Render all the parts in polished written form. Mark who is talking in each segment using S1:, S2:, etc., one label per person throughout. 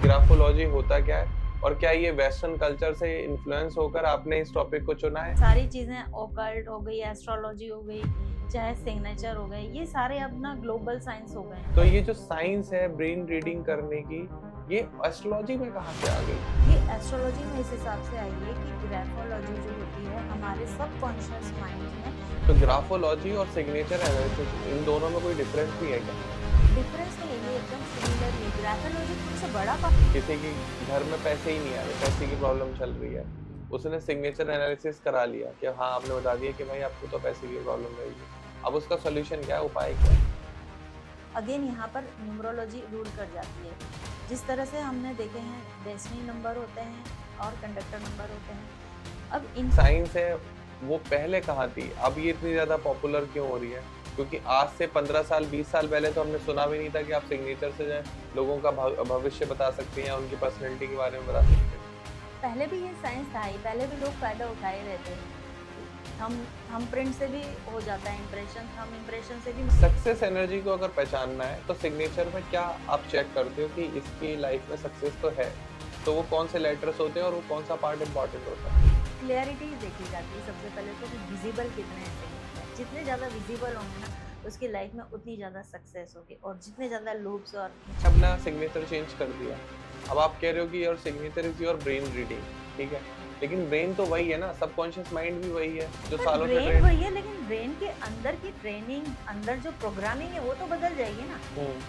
S1: Graphology होता क्या है और क्या ये वेस्टर्न कल्चर से इन्फ्लुएंस होकर आपने इस टॉपिक को चुना है?
S2: सारी चीजें ओकल्ट हो गई, एस्ट्रोलॉजी हो गई, चाहे सिग्नेचर हो गए, ये सारे अब ना ग्लोबल साइंस हो गए हैं।
S1: तो ये जो साइंस है ब्रेन रीडिंग करने की, ये एस्ट्रोलॉजी में कहाँ से आ गई?
S2: ये एस्ट्रोलॉजी में इस हिसाब से आई है कि ग्राफोलॉजी जो होती है हमारे सबकॉन्शियस माइंड में।
S1: तो ग्राफोलॉजी और सिग्नेचर एनालिसिस इन दोनों में कोई डिफरेंस भी है क्या?
S2: डिफरेंस नहीं है, ये एकदम सिमिलर है। ग्राफोलॉजी से बड़ा
S1: किसी की घर में पैसे ही नहीं आ रहे, पैसे की प्रॉब्लम चल रही है, उसने सिग्नेचर एनालिसिस करा लिया कि हाँ आपने बता दिया कि भाई आपको तो पैसे की प्रॉब्लम रहेगी। अब उसका सॉल्यूशन क्या है, उपाय क्या है?
S2: अगेन यहाँ पर न्यूमरोलॉजी रूल कर जाती है। जिस तरह से हमने देखे हैं डेस्टिनी नंबर होते हैं और कंडक्टर नंबर होते हैं। अब इन
S1: साइंस है वो पहले कहाँ थी, अब ये इतनी ज्यादा पॉपुलर क्यों हो रही है? क्योंकि आज से 15 साल 20 साल पहले तो हमने सुना भी नहीं था कि आप सिग्नेचर से जो है लोगों का भविष्य बता सकते हैं या उनकी पर्सनैलिटी के बारे में बता सकते हैं।
S2: पहले भी ये साइंस था ही, पहले भी लोग फायदा उठाए रहते हैं। हम प्रिंट से भी हो जाता है इम्प्रेशन, हम इम्प्रेशन से भी।
S1: सक्सेस एनर्जी को अगर पहचानना है तो सिग्नेचर में क्या आप चेक करते हो कि इसकी लाइफ में सक्सेस तो है, तो वो कौन से लेटर्स होते हैं और वो कौन सा पार्ट इम्पोर्टेंट होता है?
S2: क्लियरिटी देखी जाती है सबसे पहले तो, कि विजिबल कितने हैं सिग्नेचर। जितने ज़्यादा विजिबल होंगे ना, उसकी लाइफ में उतनी ज़्यादा सक्सेस होगी। और जितने ज़्यादा लूप्स और
S1: अपना सिग्नेचर चेंज कर दिया, अब आप कह रहे हो कि your signature is your brain reading, ठीक है, लेकिन ब्रेन तो वही है ना, सबकॉन्शियस माइंड भी वही है जो
S2: पर
S1: सालों से
S2: ब्रेन
S1: ट्रेन।
S2: वही है, लेकिन ब्रेन के अंदर की ट्रेनिंग, अंदर जो प्रोग्रामिंग है वो तो बदल जाएगी ना।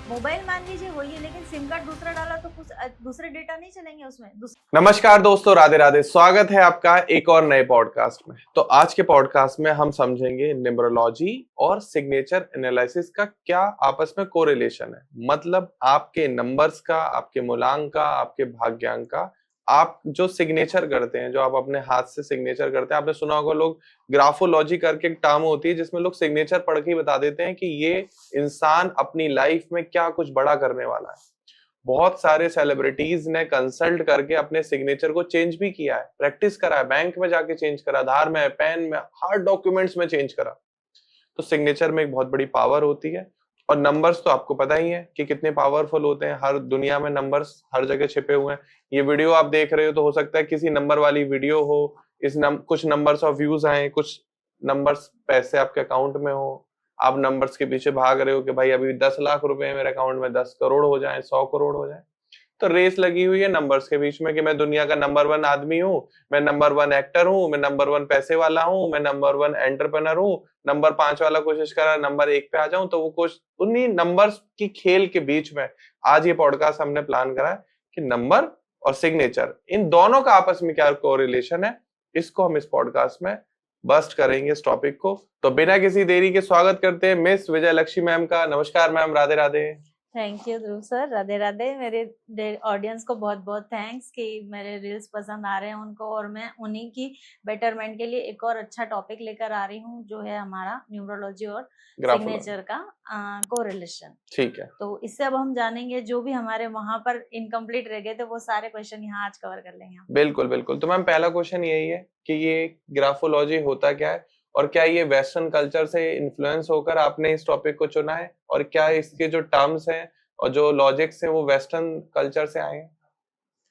S2: मोबाइल मान लीजिए वही है, लेकिन सिम कार्ड दूसरा डाला तो कुछ दूसरे डेटा नहीं चलेंगे उसमें।
S1: नमस्कार दोस्तों, राधे राधे। स्वागत है आपका एक और नए पॉडकास्ट में। तो आज के पॉडकास्ट में हम समझेंगे न्यूमरोलॉजी और सिग्नेचर एनालिसिस का क्या आपस में कोरिलेशन है। मतलब आपके नंबर्स का, आपके मूलांक का, आपके भाग्यांक का, आप जो सिग्नेचर करते हैं, जो आप अपने हाथ से सिग्नेचर करते हैं। आपने सुना होगा लोग ग्राफोलॉजी करके एक टर्म होती है जिसमें लोग सिग्नेचर पढ़ के ही बता देते हैं कि ये इंसान अपनी लाइफ में क्या कुछ बड़ा करने वाला है। बहुत सारे सेलिब्रिटीज ने कंसल्ट करके अपने सिग्नेचर को चेंज भी किया है, प्रैक्टिस करा है, बैंक में जाके चेंज करा, आधार में, पैन में, हर डॉक्यूमेंट्स में चेंज करा। तो सिग्नेचर में एक बहुत बड़ी पावर होती है। और नंबर्स तो आपको पता ही है कि कितने पावरफुल होते हैं। हर दुनिया में नंबर्स हर जगह छिपे हुए हैं। ये वीडियो आप देख रहे हो तो हो सकता है किसी नंबर वाली वीडियो हो, कुछ नंबर्स ऑफ व्यूज आए, कुछ नंबर्स पैसे आपके अकाउंट में हो। आप नंबर्स के पीछे भाग रहे हो कि भाई अभी 10 लाख रुपए मेरे अकाउंट में, 10 करोड़ हो जाए, 100 करोड़ हो जाए। तो रेस लगी हुई है नंबर्स के बीच में कि मैं दुनिया का नंबर 1 आदमी हूँ, मैं नंबर 1 एक्टर हूँ, मैं नंबर 1 पैसे वाला हूँ, मैं नंबर 1 एंटरप्रेन्योर हूँ। नंबर 5 वाला कोशिश कर रहा है नंबर 1 पे आ जाऊं, तो वो कुछ उन्हीं नंबर्स की खेल के बीच में आज ये पॉडकास्ट हमने प्लान करा है कि नंबर और सिग्नेचर, इन दोनों का आपस में क्या कोरिलेशन है। इसको हम इस पॉडकास्ट में बस्ट करेंगे, इस टॉपिक को। तो बिना किसी देरी के स्वागत करते हैं मिस विजय लक्ष्मी मैम का। नमस्कार ma'am, Radhe Radhe.
S2: Thank you Dhruv sir, Radhe Radhe. मेरे ऑडियंस को बहुत बहुत थैंक्स कि मेरे रील्स पसंद आ रहे हैं उनको, और मैं उन्हीं की बेटरमेंट के लिए एक और अच्छा टॉपिक लेकर आ रही हूँ, जो है हमारा न्यूमरोलॉजी और
S1: ग्राफोलॉजी,
S2: सिग्नेचर का कोरिलेशन।
S1: ठीक है।
S2: तो इससे अब हम जानेंगे जो भी हमारे वहां पर इनकम्प्लीट रह गए थे, वो सारे क्वेश्चन यहाँ आज कवर कर लेंगे हम।
S1: बिल्कुल बिल्कुल। तो मैम पहला क्वेश्चन यही है कि ये ग्राफोलॉजी होता क्या है और क्या ये वेस्टर्न कल्चर से इन्फ्लुएंस होकर आपने इस टॉपिक को चुना है, और क्या इसके जो टर्म्स हैं और जो लॉजिक्स हैं वो वेस्टर्न कल्चर से आए हैं?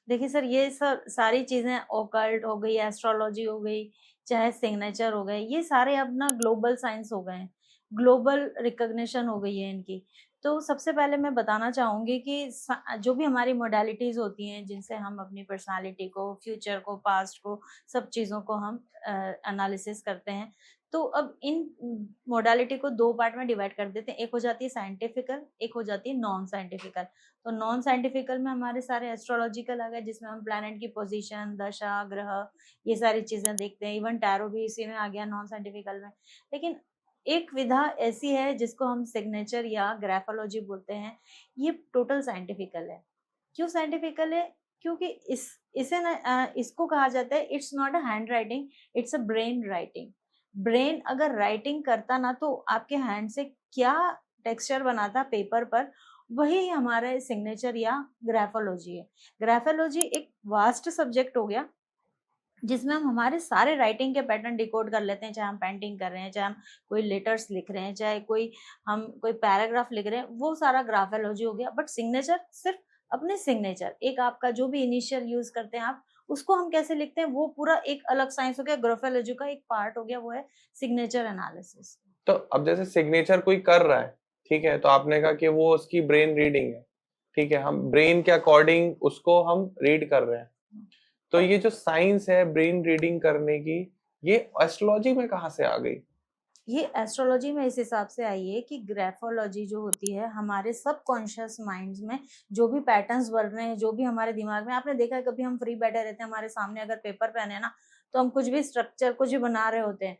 S2: देखिए सर, ये सब सारी चीजें ओकल्ट हो गई, एस्ट्रोलॉजी हो गई, चाहे सिग्नेचर हो गए, ये सारे अब ना ग्लोबल साइंस हो गए हैं। ग्लोबल रिकॉग्निशन हो गई है इनकी। तो सबसे पहले मैं बताना चाहूंगी कि जो भी हमारी मोडालिटीज होती हैं, जिनसे हम अपनी पर्सनालिटी को, फ्यूचर को, पास्ट को, सब चीज़ों को हम एनालिसिस करते हैं। तो अब इन मोडालिटी को दो पार्ट में डिवाइड कर देते हैं। एक हो जाती है साइंटिफिकल, एक हो जाती है नॉन साइंटिफिकल। तो नॉन साइंटिफिकल में हमारे सारे एस्ट्रोलॉजिकल आ गए, जिसमें हम प्लैनेट की पोजीशन, दशा, ग्रह, ये सारी चीजें देखते हैं। इवन टैरो भी इसी में आ गया नॉन साइंटिफिकल में। लेकिन एक विधा ऐसी है जिसको हम सिग्नेचर या ग्राफोलॉजी बोलते हैं। ये टोटल साइंटिफिकल है। क्यों साइंटिफिकल है? क्योंकि इसे ना इसको कहा जाता है, it's not a hand writing, it's a brain writing. Brain अगर राइटिंग करता ना, तो आपके हैंड से क्या टेक्सचर बनाता पेपर पर, वही हमारा सिग्नेचर या ग्राफोलॉजी है। ग्राफोलॉजी एक वास्ट सब्जेक्ट हो गया, जिसमें हम हमारे सारे राइटिंग के पैटर्न डिकोड कर लेते हैं। चाहे हम पेंटिंग कर रहे हैं, चाहे हम कोई लेटर्स लिख रहे हैं, चाहे हम कोई पैराग्राफ लिख रहे हैं, वो सारा ग्राफोलॉजी हो गया। बट सिग्नेचर सिर्फ अपने सिग्नेचर, एक आपका जो भी इनिशियल यूज करते हैं आप, उसको हम कैसे लिखते हैं, वो पूरा एक अलग साइंस हो गया, ग्राफोलॉजी का एक पार्ट हो गया, वो है सिग्नेचर एनालिसिस।
S1: तो अब जैसे सिग्नेचर कोई कर रहा है, ठीक है, तो आपने कहा कि वो उसकी ब्रेन रीडिंग है, ठीक है, हम ब्रेन के अकॉर्डिंग उसको हम रीड कर रहे हैं। तो ये जो साइंस है ब्रेन रीडिंग करने की, ये एस्ट्रोलॉजी में कहाँ से आ गई?
S2: ये एस्ट्रोलॉजी में इस हिसाब से आई है कि ग्राफोलॉजी जो होती है, हमारे सबकॉन्शियस माइंड्स में जो भी पैटर्न्स बन रहे हैं, जो भी हमारे दिमाग में, आपने देखा है कभी हम फ्री बैठे रहते हैं, हमारे सामने अगर पेपर पेन है ना, तो हम कुछ भी स्ट्रक्चर कुछ भी बना रहे होते हैं,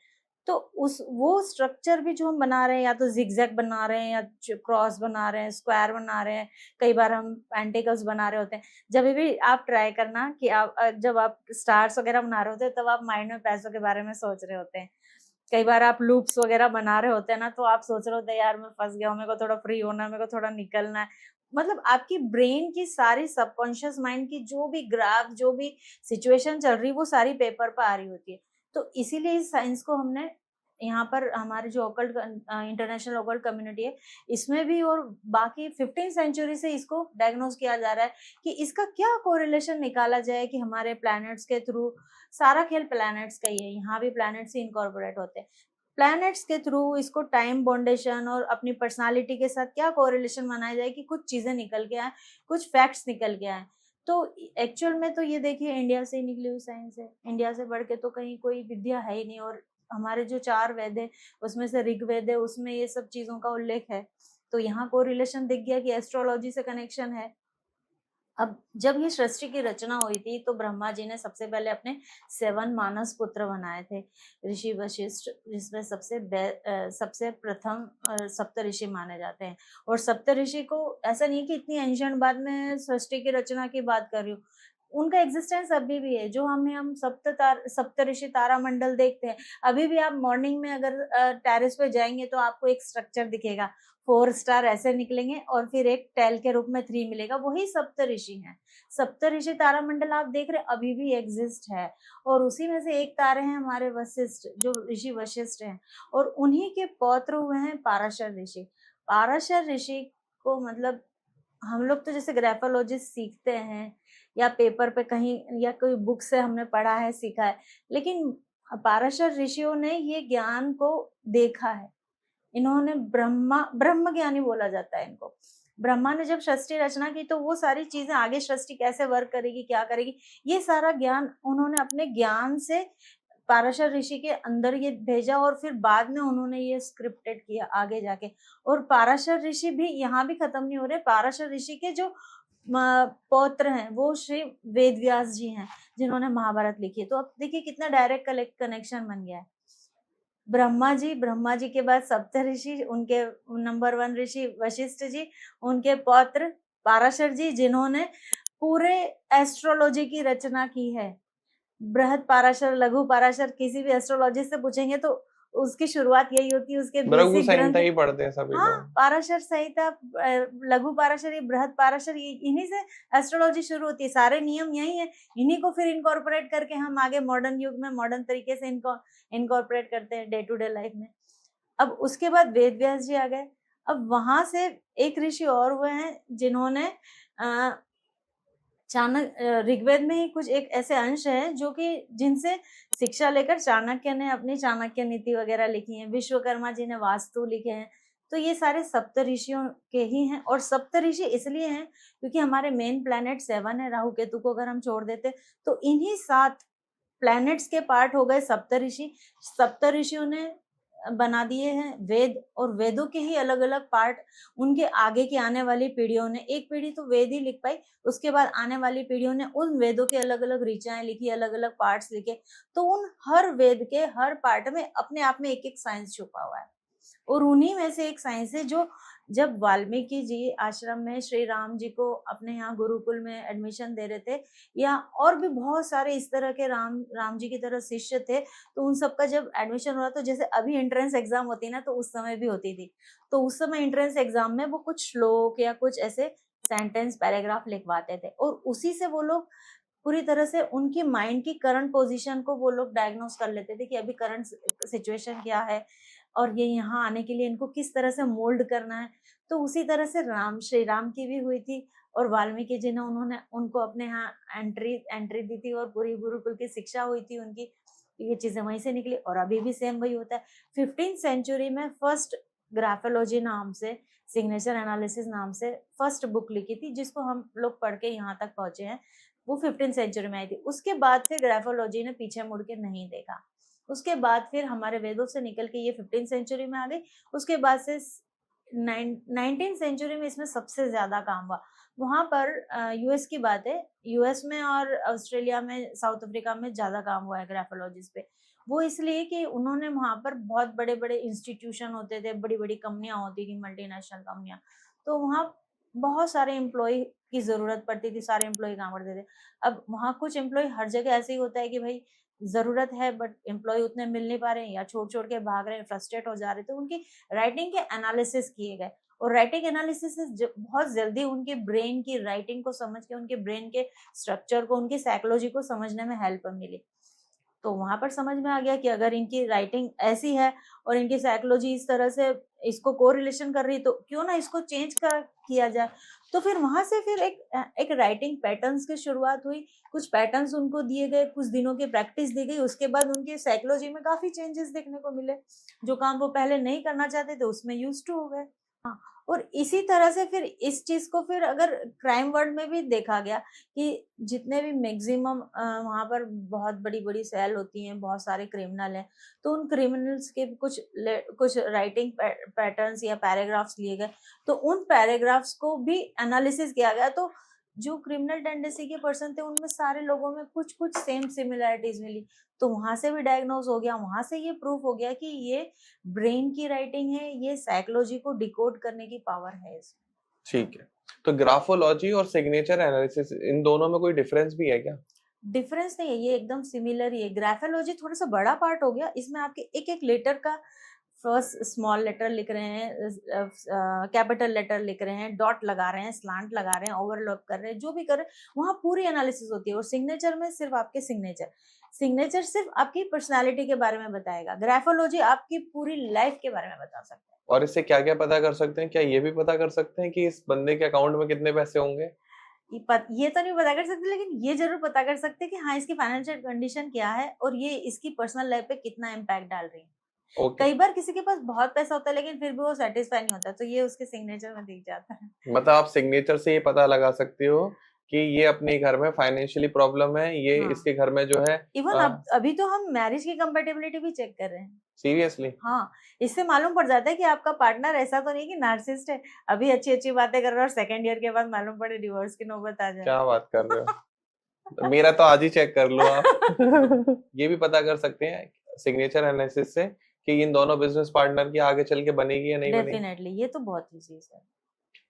S2: तो उस वो स्ट्रक्चर भी जो हम बना रहे हैं, या तो जिगजैग बना रहे हैं, या क्रॉस बना रहे हैं, स्क्वायर बना रहे हैं, कई बार हम पेंटिकल्स बना रहे होते हैं। जब भी आप ट्राई करना कि आप जब आप स्टार्स वगैरह बना रहे होते हैं, तब आप माइंड में पैसों के बारे में सोच रहे होते हैं। कई बार आप लूप्स वगैरह बना रहे होते हैं ना, तो आप सोच रहे होते हैं यार मैं फंस गया हूँ, मेरे को थोड़ा फ्री होना है, मेरे को थोड़ा निकलना है। मतलब आपकी ब्रेन की सारी सबकॉन्शियस माइंड की जो भी ग्राफ, जो भी सिचुएशन चल रही, वो सारी पेपर पर आ रही होती है। तो इसीलिए इस साइंस को हमने यहाँ पर, हमारे जो ओकल्ट इंटरनेशनल ओकल्ट कम्युनिटी है, इसमें भी और बाकी 15 सेंचुरी से इसको डायग्नोज किया जा रहा है कि इसका क्या कोरिलेशन निकाला जाए कि हमारे प्लैनेट्स के थ्रू, सारा खेल प्लैनेट्स का ही है, यहाँ भी प्लैनेट्स ही इनकॉर्पोरेट होते हैं। प्लैनेट्स के थ्रू इसको टाइम बाउंडेशन और अपनी पर्सनालिटी के साथ क्या कोरिलेशन बनाया जाए कि कुछ चीजें निकल के आए, कुछ फैक्ट्स निकल के आए। तो एक्चुअल में तो ये देखिए इंडिया से ही निकली हुई साइंस है, इंडिया से बढ़ के तो कहीं कोई विद्या है ही नहीं। और हमारे जो 4 वेद है, उसमें से ऋग्वेद है, उसमें ये सब चीजों का उल्लेख है। तो यहाँ कोरिलेशन दिख गया कि एस्ट्रोलॉजी से कनेक्शन है। अब जब ये सृष्टि की रचना हुई थी, तो ब्रह्मा जी ने सबसे पहले अपने 7 मानस पुत्र बनाए थे, ऋषि वशिष्ठ, जिसमें सबसे प्रथम सप्त ऋषि माने जाते हैं। और सप्त ऋषि को ऐसा नहीं कि इतनी एंशिएंट बाद में सृष्टि की रचना की बात कर रही हूँ, उनका एग्जिस्टेंस अभी भी है। जो हम सप्त ऋषि तारा मंडल देखते हैं, अभी भी आप मॉर्निंग में अगर टेरेस पे जाएंगे तो आपको एक स्ट्रक्चर दिखेगा, 4 स्टार ऐसे निकलेंगे और फिर एक टेल के रूप में 3 मिलेगा, वही सप्त ऋषि हैं। सप्त ऋषि तारामंडल आप देख रहे अभी भी एग्जिस्ट है। और उसी में से एक तारे हैं हमारे वशिष्ठ, जो ऋषि वशिष्ठ हैं, और उन्हीं के पौत्र हुए हैं पाराशर ऋषि। पाराशर ऋषि को मतलब हम लोग तो जैसे ग्राफोलॉजिस्ट सीखते हैं या पेपर पे कहीं या कोई बुक से हमने पढ़ा है, सीखा है, लेकिन पाराशर ऋषियों ने ये ज्ञान को देखा है। इन्होंने ब्रह्म ज्ञानी बोला जाता है इनको। ब्रह्मा ने जब सृष्टि रचना की, तो वो सारी चीजें आगे सृष्टि कैसे वर्क करेगी, क्या करेगी, ये सारा ज्ञान उन्होंने अपने ज्ञान से पाराशर ऋषि के अंदर ये भेजा, और फिर बाद में उन्होंने ये स्क्रिप्टेड किया आगे जाके। और पाराशर ऋषि भी यहाँ भी खत्म नहीं हो रहे। पाराशर ऋषि के जो पौत्र हैं, वो श्री वेद व्यास जी हैं, जिन्होंने महाभारत लिखी है। तो अब देखिए कितना डायरेक्ट कनेक्शन बन गया है। ब्रह्मा जी के बाद सप्त ऋषि, उनके नंबर 1 ऋषि वशिष्ठ जी, उनके पौत्र पाराशर जी, जिन्होंने पूरे एस्ट्रोलॉजी की रचना की है। बृहद पाराशर, लघु पाराशर, किसी भी एस्ट्रोलॉजिस्ट से पूछेंगे तो उसकी शुरुआत यही होती है, उसके
S1: भृगु
S2: बेसिक
S1: संहिता
S2: ग्रंथ।
S1: ही पढ़ते हैं सभी
S2: हाँ,
S1: लोग।
S2: पाराशर संहिता, लघु पाराशर, ये बृहद पाराशर, इन्हीं से एस्ट्रोलॉजी शुरू होती है। सारे नियम यही है, इन्हीं को फिर इनकॉर्पोरेट करके हम आगे मॉडर्न युग में मॉडर्न तरीके से इनको इनकॉर्पोरेट करते हैं डे टू डे लाइफ में। अब उसके बाद वेद व्यास जी आ गए। अब वहां से एक ऋषि और हुए हैं, जिन्होंने ऋग्वेद में ही कुछ एक ऐसे अंश है जो कि जिनसे शिक्षा लेकर चाणक्य ने अपनी चाणक्य नीति वगैरह लिखी है, विश्वकर्मा जी ने वास्तु लिखे हैं। तो ये सारे सप्त ऋषियों के ही हैं। और सप्त ऋषि इसलिए हैं क्योंकि हमारे मेन प्लैनेट 7 है, राहु केतु को अगर हम छोड़ देते तो इन्हीं 7 प्लैनेट्स के पार्ट हो गए सप्त ऋषि। सप्त ऋषियों ने बना दिए हैं वेद, और वेदों के ही अलग अलग पार्ट उनके आगे की आने वाली पीढ़ियों ने, एक पीढ़ी तो वेद ही लिख पाई, उसके बाद आने वाली पीढ़ियों ने उन वेदों के अलग अलग ऋचाएं लिखी, अलग अलग पार्ट्स लिखे। तो उन हर वेद के हर पार्ट में अपने आप में एक एक साइंस छुपा हुआ है। और उन्हीं में से एक साइंस है जो, जब वाल्मीकि जी आश्रम में श्री राम जी को अपने यहाँ गुरुकुल में एडमिशन दे रहे थे, या और भी बहुत सारे इस तरह के राम जी की तरह शिष्य थे, तो उन सबका जब एडमिशन हुआ, तो जैसे अभी एंट्रेंस एग्जाम होती है ना, तो उस समय भी होती थी। तो उस समय एंट्रेंस एग्जाम में वो कुछ श्लोक या कुछ ऐसे सेंटेंस पैराग्राफ लिखवाते थे, और उसी से वो लोग पूरी तरह से उनकी माइंड की करंट पोजीशन को वो लोग डायग्नोस कर लेते थे कि अभी करंट सिचुएशन क्या है, और ये यहाँ आने के लिए इनको किस तरह से मोल्ड करना है। तो उसी तरह से श्री राम की भी हुई थी। और वाल्मीकि जी ने उन्होंने उनको अपने यहाँ एंट्री दी थी और पूरी गुरुकुल की शिक्षा हुई थी उनकी, ये चीजें वहीं से निकली और अभी भी सेम वही होता है। 15th सेंचुरी में फर्स्ट ग्राफोलॉजी नाम से, सिग्नेचर एनालिसिस नाम से फर्स्ट बुक लिखी थी, जिसको हम लोग पढ़ के यहाँ तक पहुंचे हैं, वो 15th सेंचुरी में आई थी। उसके बाद फिर ग्राफोलॉजी ने पीछे मुड़ के नहीं देखा। उसके बाद फिर हमारे वेदों से निकल के ये 15th सेंचुरी में आ गई। उसके बाद से 19th सेंचुरी में इसमें सबसे ज्यादा काम हुआ। वहां पर यूएस की बात है, यूएस में और ऑस्ट्रेलिया में, साउथ अफ्रीका में ज्यादा काम हुआ है ग्राफोलॉजिस्ट पे। वो इसलिए कि उन्होंने वहां पर बहुत बड़े बड़े इंस्टीट्यूशन होते थे, बड़ी बड़ी कंपनियां होती थी, मल्टीनेशनल कंपनियां, तो वहाँ बहुत सारे एम्प्लॉय की जरूरत पड़ती थी, सारे एम्प्लॉय काम करते थे। अब वहाँ कुछ एम्प्लॉय, हर जगह ऐसे ही होता है कि भाई जरूरत है बट एम्प्लॉय उतने मिल नहीं पा रहे हैं या छोड़ छोड़ के भाग रहे हैं, फ्रस्ट्रेट हो जा रहे, तो उनकी राइटिंग के एनालिसिस किए गए और राइटिंग एनालिसिस से बहुत जल्दी उनके ब्रेन की राइटिंग को समझ के, उनके ब्रेन के स्ट्रक्चर को, उनकी साइकोलॉजी को समझने में हेल्प मिली। तो वहां पर समझ में आ गया कि अगर इनकी राइटिंग ऐसी है और इनकी साइकोलॉजी इस तरह से इसको कोरिलेशन कर रही, तो क्यों ना इसको चेंज किया जाए। तो फिर वहां से फिर एक राइटिंग पैटर्न्स की शुरुआत हुई। कुछ पैटर्न्स उनको दिए गए, कुछ दिनों की प्रैक्टिस दी गई, उसके बाद उनकी साइकोलॉजी में काफी चेंजेस देखने को मिले। जो काम वो पहले नहीं करना चाहते थे उसमें यूज टू हो गए। हाँ, और इसी तरह से फिर इस चीज को फिर अगर क्राइम वर्ल्ड में भी देखा गया कि जितने भी मैक्सिमम वहां पर बहुत बड़ी बड़ी सेल होती हैं, बहुत सारे क्रिमिनल हैं, तो उन क्रिमिनल्स के कुछ राइटिंग पैटर्न्स या पैराग्राफ्स लिए गए, तो उन पैराग्राफ्स को भी एनालिसिस किया गया। तो जो क्रिमिनल टेंडेंसी के पर्सन थे उनमें सारे लोगों में कुछ कुछ सेम सिमिलैरिटीज मिली। तो वहां से भी डायग्नोज हो गया, वहां से ये प्रूफ हो गया कि ये ब्रेन की राइटिंग है, ये साइकोलॉजी को डिकोड करने की पावर है इसमें।
S1: ठीक है, तो ग्राफोलॉजी और सिग्नेचर एनालिसिस, इन दोनों में कोई डिफरेंस भी है क्या?
S2: डिफरेंस नहीं है, ये एकदम सिमिलर ही है। ग्राफोलॉजी थोड़ा सा बड़ा पार्ट हो गया, इसमें आपके एक एक लेटर का, फर्स्ट स्मॉल लेटर लिख रहे हैं, कैपिटल लेटर लिख रहे हैं, डॉट लगा रहे हैं, स्लांट लगा रहे हैं, ओवरलैप कर रहे हैं, जो भी कर रहे हैं वहां पूरी एनालिसिस होती है। और सिग्नेचर में सिर्फ आपके सिग्नेचर सिर्फ आपकी पर्सनालिटी के बारे में बताएगा। ग्राफोलॉजी आपकी पूरी लाइफ के बारे में बता सकता है।
S1: और इससे क्या क्या पता कर सकते हैं? क्या ये भी पता कर सकते हैं कि इस बंदे के अकाउंट में कितने पैसे होंगे?
S2: ये तो नहीं पता कर सकते, लेकिन ये जरूर पता कर सकते हैं कि हाँ, इसकी फाइनेंशियल कंडीशन क्या है और ये इसकी पर्सनल लाइफ पे कितना इम्पैक्ट डाल रही है।
S1: ओके,
S2: कई बार किसी के पास बहुत पैसा होता है लेकिन फिर भी वो सेटिस्फाई नहीं होता, तो ये उसके सिग्नेचर में दिख जाता है।
S1: मतलब आप सिग्नेचर से ये पता लगा सकते हो कि ये अपने घर में फाइनेंशियली प्रॉब्लम है, ये
S2: हाँ,
S1: इसके घर में जो है
S2: इवन अब अभी तो हम मैरिज की कंपेटेबिलिटी भी चेक कर रहे हैं।
S1: सीरियसली।
S2: हाँ, इससे मालूम पड़ जाता है कि आपका पार्टनर ऐसा तो नहीं कि नार्सिसिस्ट है, अभी अच्छी अच्छी बातें कर रहा है और सेकंड ईयर के बाद मालूम पड़े डिवोर्स की नौबत आ जाए।
S1: क्या बात कर रहे हो? मेरा तो आज ही चेक कर लो आप। ये भी पता कर सकते हैं सिग्नेचर एनालिसिस से कि इन दोनों बिजनेस पार्टनर की आगे चल के बनेगी या नहीं बनेगी।
S2: डेफिनेटली, ये तो बहुत ही चीज है।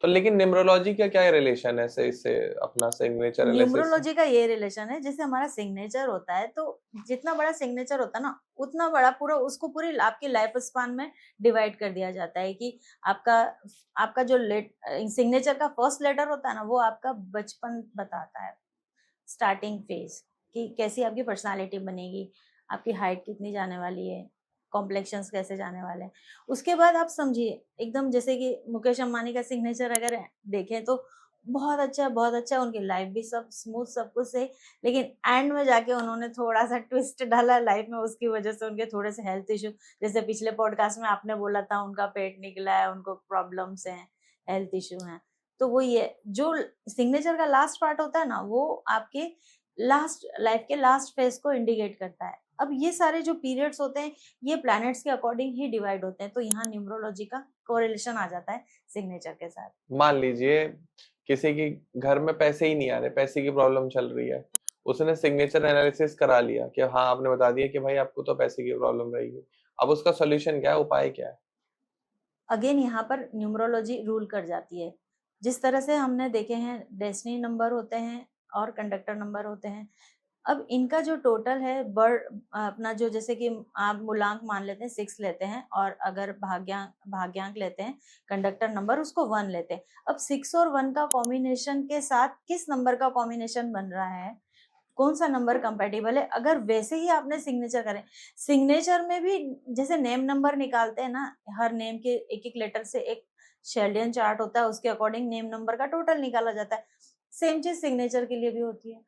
S1: तो लेकिन न्यूमरोलॉजी का क्या रिलेशन है इससे अपना सिग्नेचर एनालिसिस से?
S2: न्यूमरोलॉजी का ये रिलेशन है, जैसे हमारा सिग्नेचर होता है, तो जितना बड़ा सिग्नेचर होता है ना, उतना बड़ा पूरा उसको पूरी आपकी लाइफ स्पान में डिवाइड कर दिया जाता है कि आपका आपका जो सिग्नेचर का फर्स्ट लेटर होता है ना, वो आपका बचपन बताता है, स्टार्टिंग फेज, कि कैसी आपकी पर्सनालिटी बनेगी, आपकी हाइट कितनी जाने वाली है, कॉम्प्लेक्शंस कैसे जाने वाले हैं। उसके बाद आप समझिए एकदम, जैसे कि मुकेश अंबानी का सिग्नेचर अगर देखें तो बहुत अच्छा, उनकी लाइफ भी सब स्मूथ, सब कुछ सही, लेकिन एंड में जाके उन्होंने थोड़ा सा ट्विस्ट डाला लाइफ में, उसकी वजह से उनके थोड़े से हेल्थ इशू, जैसे पिछले पॉडकास्ट में आपने बोला था उनका पेट निकला है, उनको प्रॉब्लम्स हैं, हेल्थ इशू हैं। तो वो ये जो सिग्नेचर का लास्ट पार्ट होता है ना, वो आपके लाइफ के लास्ट फेज को इंडिकेट करता है। अब ये सारे जो पीरियड्स होते हैं ये प्लैनेट्स के अकॉर्डिंग ही डिवाइड होते हैं, तो यहाँ न्यूमरोलॉजी का कोरिलेशन आ जाता है सिग्नेचर के साथ।
S1: मान लीजिए किसी की घर में पैसे ही नहीं आ रहे, पैसे की प्रॉब्लम चल रही है, उसने सिग्नेचर एनालिसिस करा लिया कि हाँ, आपने बता दिया कि भाई आपको तो पैसे की प्रॉब्लम रहेगी, अब उसका सॉल्यूशन क्या है, उपाय क्या है?
S2: अगेन यहाँ पर न्यूमरोलॉजी रूल कर जाती है। जिस तरह से हमने देखे हैं डेस्टिनी नंबर होते हैं और कंडक्टर नंबर होते हैं, अब इनका जो टोटल है अपना जो, जैसे कि आप मूलांक मान लेते हैं 6 लेते हैं, और अगर भाग्यांक लेते हैं कंडक्टर नंबर, उसको 1 लेते हैं। अब 6 और 1 का कॉम्बिनेशन के साथ किस नंबर का कॉम्बिनेशन बन रहा है, कौन सा नंबर कंपेटिबल है, अगर वैसे ही आपने सिग्नेचर करें, सिग्नेचर में भी जैसे नेम नंबर निकालते हैं ना, हर नेम के एक एक लेटर से एक शेल्डियन चार्ट होता है, उसके अकॉर्डिंग नेम नंबर का टोटल निकाला जाता है। सेम चीज सिग्नेचर के लिए भी होती है।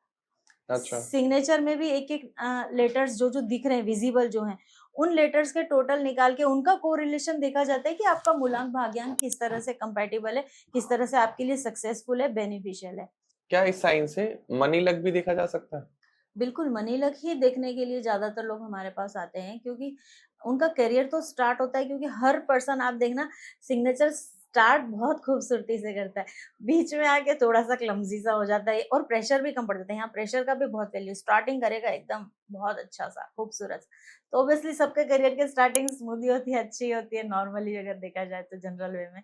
S1: अच्छा।
S2: सिग्नेचर में भी एक एक लेटर्स जो जो दिख रहे हैं विजिबल जो हैं, उन लेटर्स के टोटल निकाल के उनका कोरिलेशन देखा जाता है कि आपका मूलांक भाग्यांक किस तरह से कंपैटिबल है, किस तरह से आपके लिए सक्सेसफुल है, बेनिफिशियल है।
S1: क्या इस साइन से मनी लक भी देखा जा सकता है?
S2: बिल्कुल, मनी लक ही देखने के लिए ज़्यादातर लोग हमारे पास आते हैं, क्योंकि उनका करियर तो स्टार्ट होता है, क्योंकि हर पर्सन आप देखना सिग्नेचर स्टार्ट बहुत खूबसूरती से करता है। बीच में आके थोड़ा-सा क्लमज़ी सा हो जाता है और प्रेशर भी कम पड़ जाता है। यहाँ प्रेशर का भी बहुत वैल्यू, स्टार्टिंग करेगा एकदम बहुत अच्छा-सा, खूबसूरत। तो ऑब्वियसली सबके करियर की स्टार्टिंग स्मूथ ही होती है, अच्छी होती है नॉर्मली अगर देखा जाए तो जनरल वे में।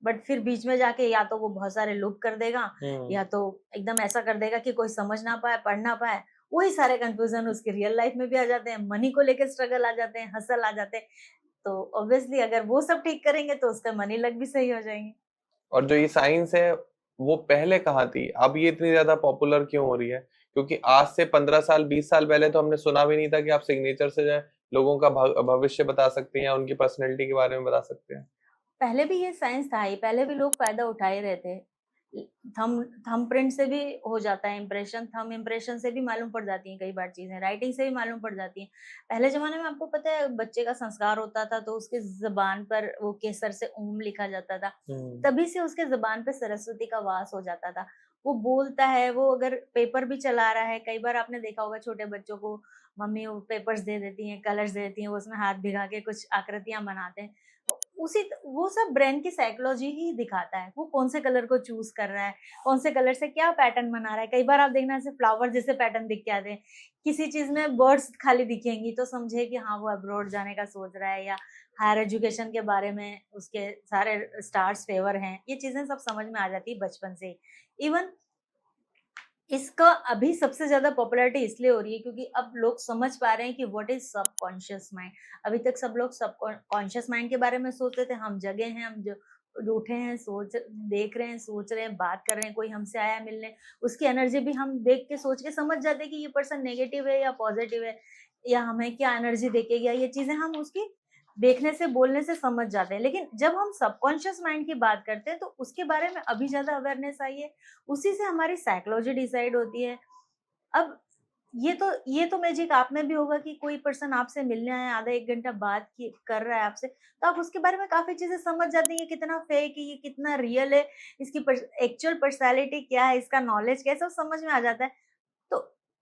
S2: बट फिर बीच में जाके या तो वो बहुत सारे लूप कर देगा, या तो एकदम ऐसा कर देगा कि कोई समझ ना पाए, पढ़ ना पाए। वही सारे कंफ्यूजन उसकी रियल लाइफ में भी आ जाते हैं, मनी को लेके स्ट्रगल आ जाते हैं, हसल आ जाते हैं। तो ऑब्वियसली अगर वो सब ठीक करेंगे तो उसका मनी लक भी सही हो जाएंगे।
S1: और जो ये साइंस है वो पहले कहाँ थी, अब ये इतनी ज्यादा पॉपुलर क्यों हो रही है? क्योंकि आज से 15 साल 20 साल पहले तो हमने सुना भी नहीं था कि आप सिग्नेचर से जो है लोगों का भविष्य बता सकते हैं या उनकी पर्सनैलिटी के बारे में बता सकते हैं।
S2: पहले भी ये साइंस था ही, पहले भी लोग फायदा उठा ही रहे थे। थंब थंब प्रिंट से भी हो जाता है इम्प्रेशन, थंब इम्प्रेशन से भी मालूम पड़ जाती हैं कई बार चीजें, राइटिंग से भी मालूम पड़ जाती हैं। पहले जमाने में आपको पता है बच्चे का संस्कार होता था तो उसके जबान पर वो केसर से ओम लिखा जाता था,
S1: हम्म।
S2: तभी से उसके जबान पे सरस्वती का वास हो जाता था। वो बोलता है, वो अगर पेपर भी चला रहा है, कई बार आपने देखा होगा छोटे बच्चों को मम्मी वो पेपर्स दे देती हैं, कलर्स दे देती हैं, वो उसमें हाथ भिगा के कुछ आकृतियां बनाते हैं। उसी वो सब ब्रेन की साइकोलॉजी ही दिखाता है, वो कौन से कलर को चूज कर रहा है, कौन से कलर से क्या पैटर्न बना रहा है। कई बार आप देखना ऐसे फ्लावर जैसे पैटर्न दिख के आते हैं, किसी चीज में बर्ड्स खाली दिखेंगी तो समझे कि हाँ वो अब्रॉड जाने का सोच रहा है, या हायर एजुकेशन के बारे में उसके सारे स्टार्स फेवर हैं। ये चीजें सब समझ में आ जाती है बचपन से ही। इवन इसका अभी सबसे ज़्यादा पॉपुलैरिटी इसलिए हो रही है क्योंकि अब लोग समझ पा रहे हैं कि व्हाट इज़ सबकॉन्शियस माइंड। अभी तक सब लोग सबकॉन्शियस माइंड के बारे में सोचते थे, हम जगे हैं, हम जो उठे हैं, देख रहे हैं, सोच रहे हैं, बात कर रहे हैं, कोई हमसे आया मिलने, उसकी एनर्जी भी हम देख के सोच के समझ जाते हैं कि ये पर्सन नेगेटिव है या पॉजिटिव है, या हमें क्या एनर्जी देके गया, ये चीज़ें हम उसकी देखने से, बोलने से समझ जाते हैं। लेकिन जब हम सबकॉन्शियस माइंड की बात करते हैं तो उसके बारे में अभी ज़्यादा अवेयरनेस आई है, उसी से हमारी साइकोलॉजी डिसाइड होती है। अब ये तो मैजिक आप में भी होगा कि कोई पर्सन आपसे मिलने आया, आधा 1 घंटा बात की कर रहा है आपसे, तो आप उसके बारे में काफ़ी चीज़ें समझ जाते हैं, ये कितना फेक है, ये कितना रियल है, इसकी एक्चुअल पर्सनैलिटी क्या है, इसका नॉलेज क्या है, सब समझ में आ जाता है। तो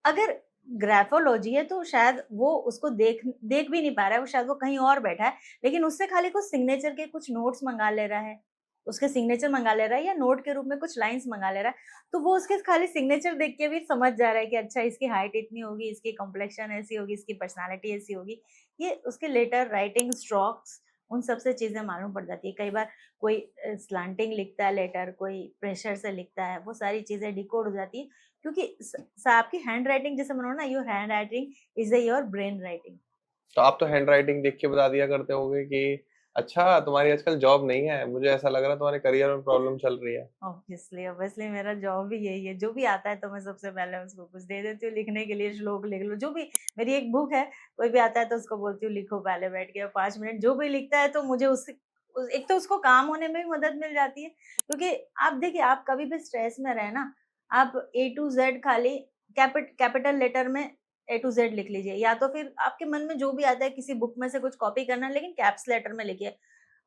S2: अगर ग्राफोलॉजी है तो शायद वो उसको देख देख भी नहीं पा रहा है, वो शायद वो कहीं और बैठा है, लेकिन उससे खाली कुछ सिग्नेचर के कुछ नोट्स मंगा ले रहा है, उसके सिग्नेचर मंगा ले रहा है या नोट के रूप में कुछ लाइन्स मंगा ले रहा है, तो वो उसके खाली सिग्नेचर देख के भी समझ जा रहा है कि अच्छा इसकी हाइट इतनी होगी, इसकी कॉम्प्लेक्शन ऐसी होगी, इसकी पर्सनैलिटी ऐसी होगी। ये उसके लेटर, राइटिंग, स्ट्रोक्स, उन सब से चीज़ें मालूम पड़ जाती है। कई बार कोई स्लैंटिंग लिखता है लेटर, कोई प्रेशर से लिखता है, वो सारी चीज़ें डिकोड हो जाती है। क्योंकि आपकी हैंड राइटिंग जैसे मैंने बोला ना, your hand writing is your brain writing.
S1: तो आप तो हैंड राइटिंग देख के बता दिया करते होगे कि अच्छा तुम्हारी आजकल जॉब नहीं है, मुझे ऐसा लग रहा है तुम्हारे करियर में प्रॉब्लम चल रही है।
S2: ऑब्वियसली ऑब्वियसली मेरा जॉब भी यही है, जो भी आता है तो मैं सबसे पहले उसको कुछ दे देती हूँ लिखने के लिए, श्लोक लिख लो, जो भी। मेरी एक बुक है, कोई भी आता है तो उसको बोलती हूँ लिखो पहले बैठ के 5 मिनट, जो भी लिखता है तो मुझे उससे एक तो उसको काम होने में भी मदद मिल जाती है, क्योंकि आप देखिए आप कभी भी स्ट्रेस में रहे ना, आप A to Z खाली कैपिटल लेटर में A to Z लिख लीजिए, या तो फिर आपके मन में जो भी आता है किसी बुक में से कुछ कॉपी करना है, लेकिन कैप्स लेटर में लिखिए।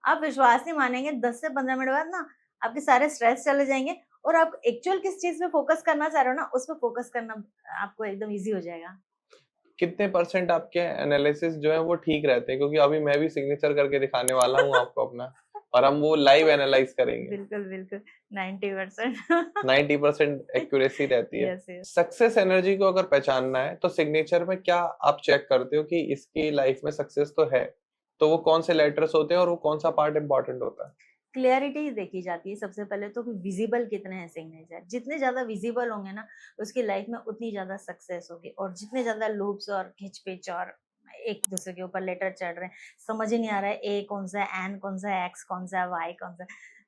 S2: आप विश्वास नहीं मानेंगे, 10 से 15 मिनट बाद ना आपके सारे स्ट्रेस चले जाएँगे, और आप एक्चुअल किस चीज़ पे फ़ोकस करना चाह रहे हो ना, उस पे फ़ोकस करना आपको एकदम ईज़ी हो जाएगा।
S1: कितने परसेंट आपके एनालिसिस जो है वो ठीक रहते हैं? क्योंकि अभी मैं भी सिग्नेचर करके दिखाने वाला हूँ आपको अपना, और हम वो लाइव एनालाइज करेंगे।
S2: बिल्कुल, बिल्कुल, 90%।
S1: 90% एक्यूरेसी रहती है।
S2: Yes, yes.
S1: सक्सेस एनर्जी को अगर पहचानना है तो सिग्नेचर में क्या आप चेक करते हो कि इसकी लाइफ में सक्सेस तो है, तो वो कौन से लेटर्स होते हैं और वो कौन सा पार्ट इम्पोर्टेंट होता है?
S2: क्लैरिटी देखी जाती है सबसे पहले तो, कि विजिबल कितने हैं सिग्नेचर। जितने ज़्यादा विजिबल होंगे ना, उसकी लाइफ में उतनी ज़्यादा सक्सेस होगी, और जितने ज़्यादा लूप्स और खिंच-पिच और एक दूसरे के ऊपर लेटर चढ़ रहे हैं, समझ ही नहीं आ रहा है ए कौन सा है, एन कौन सा है, एक्स कौन सा है, वाई कौन सा है।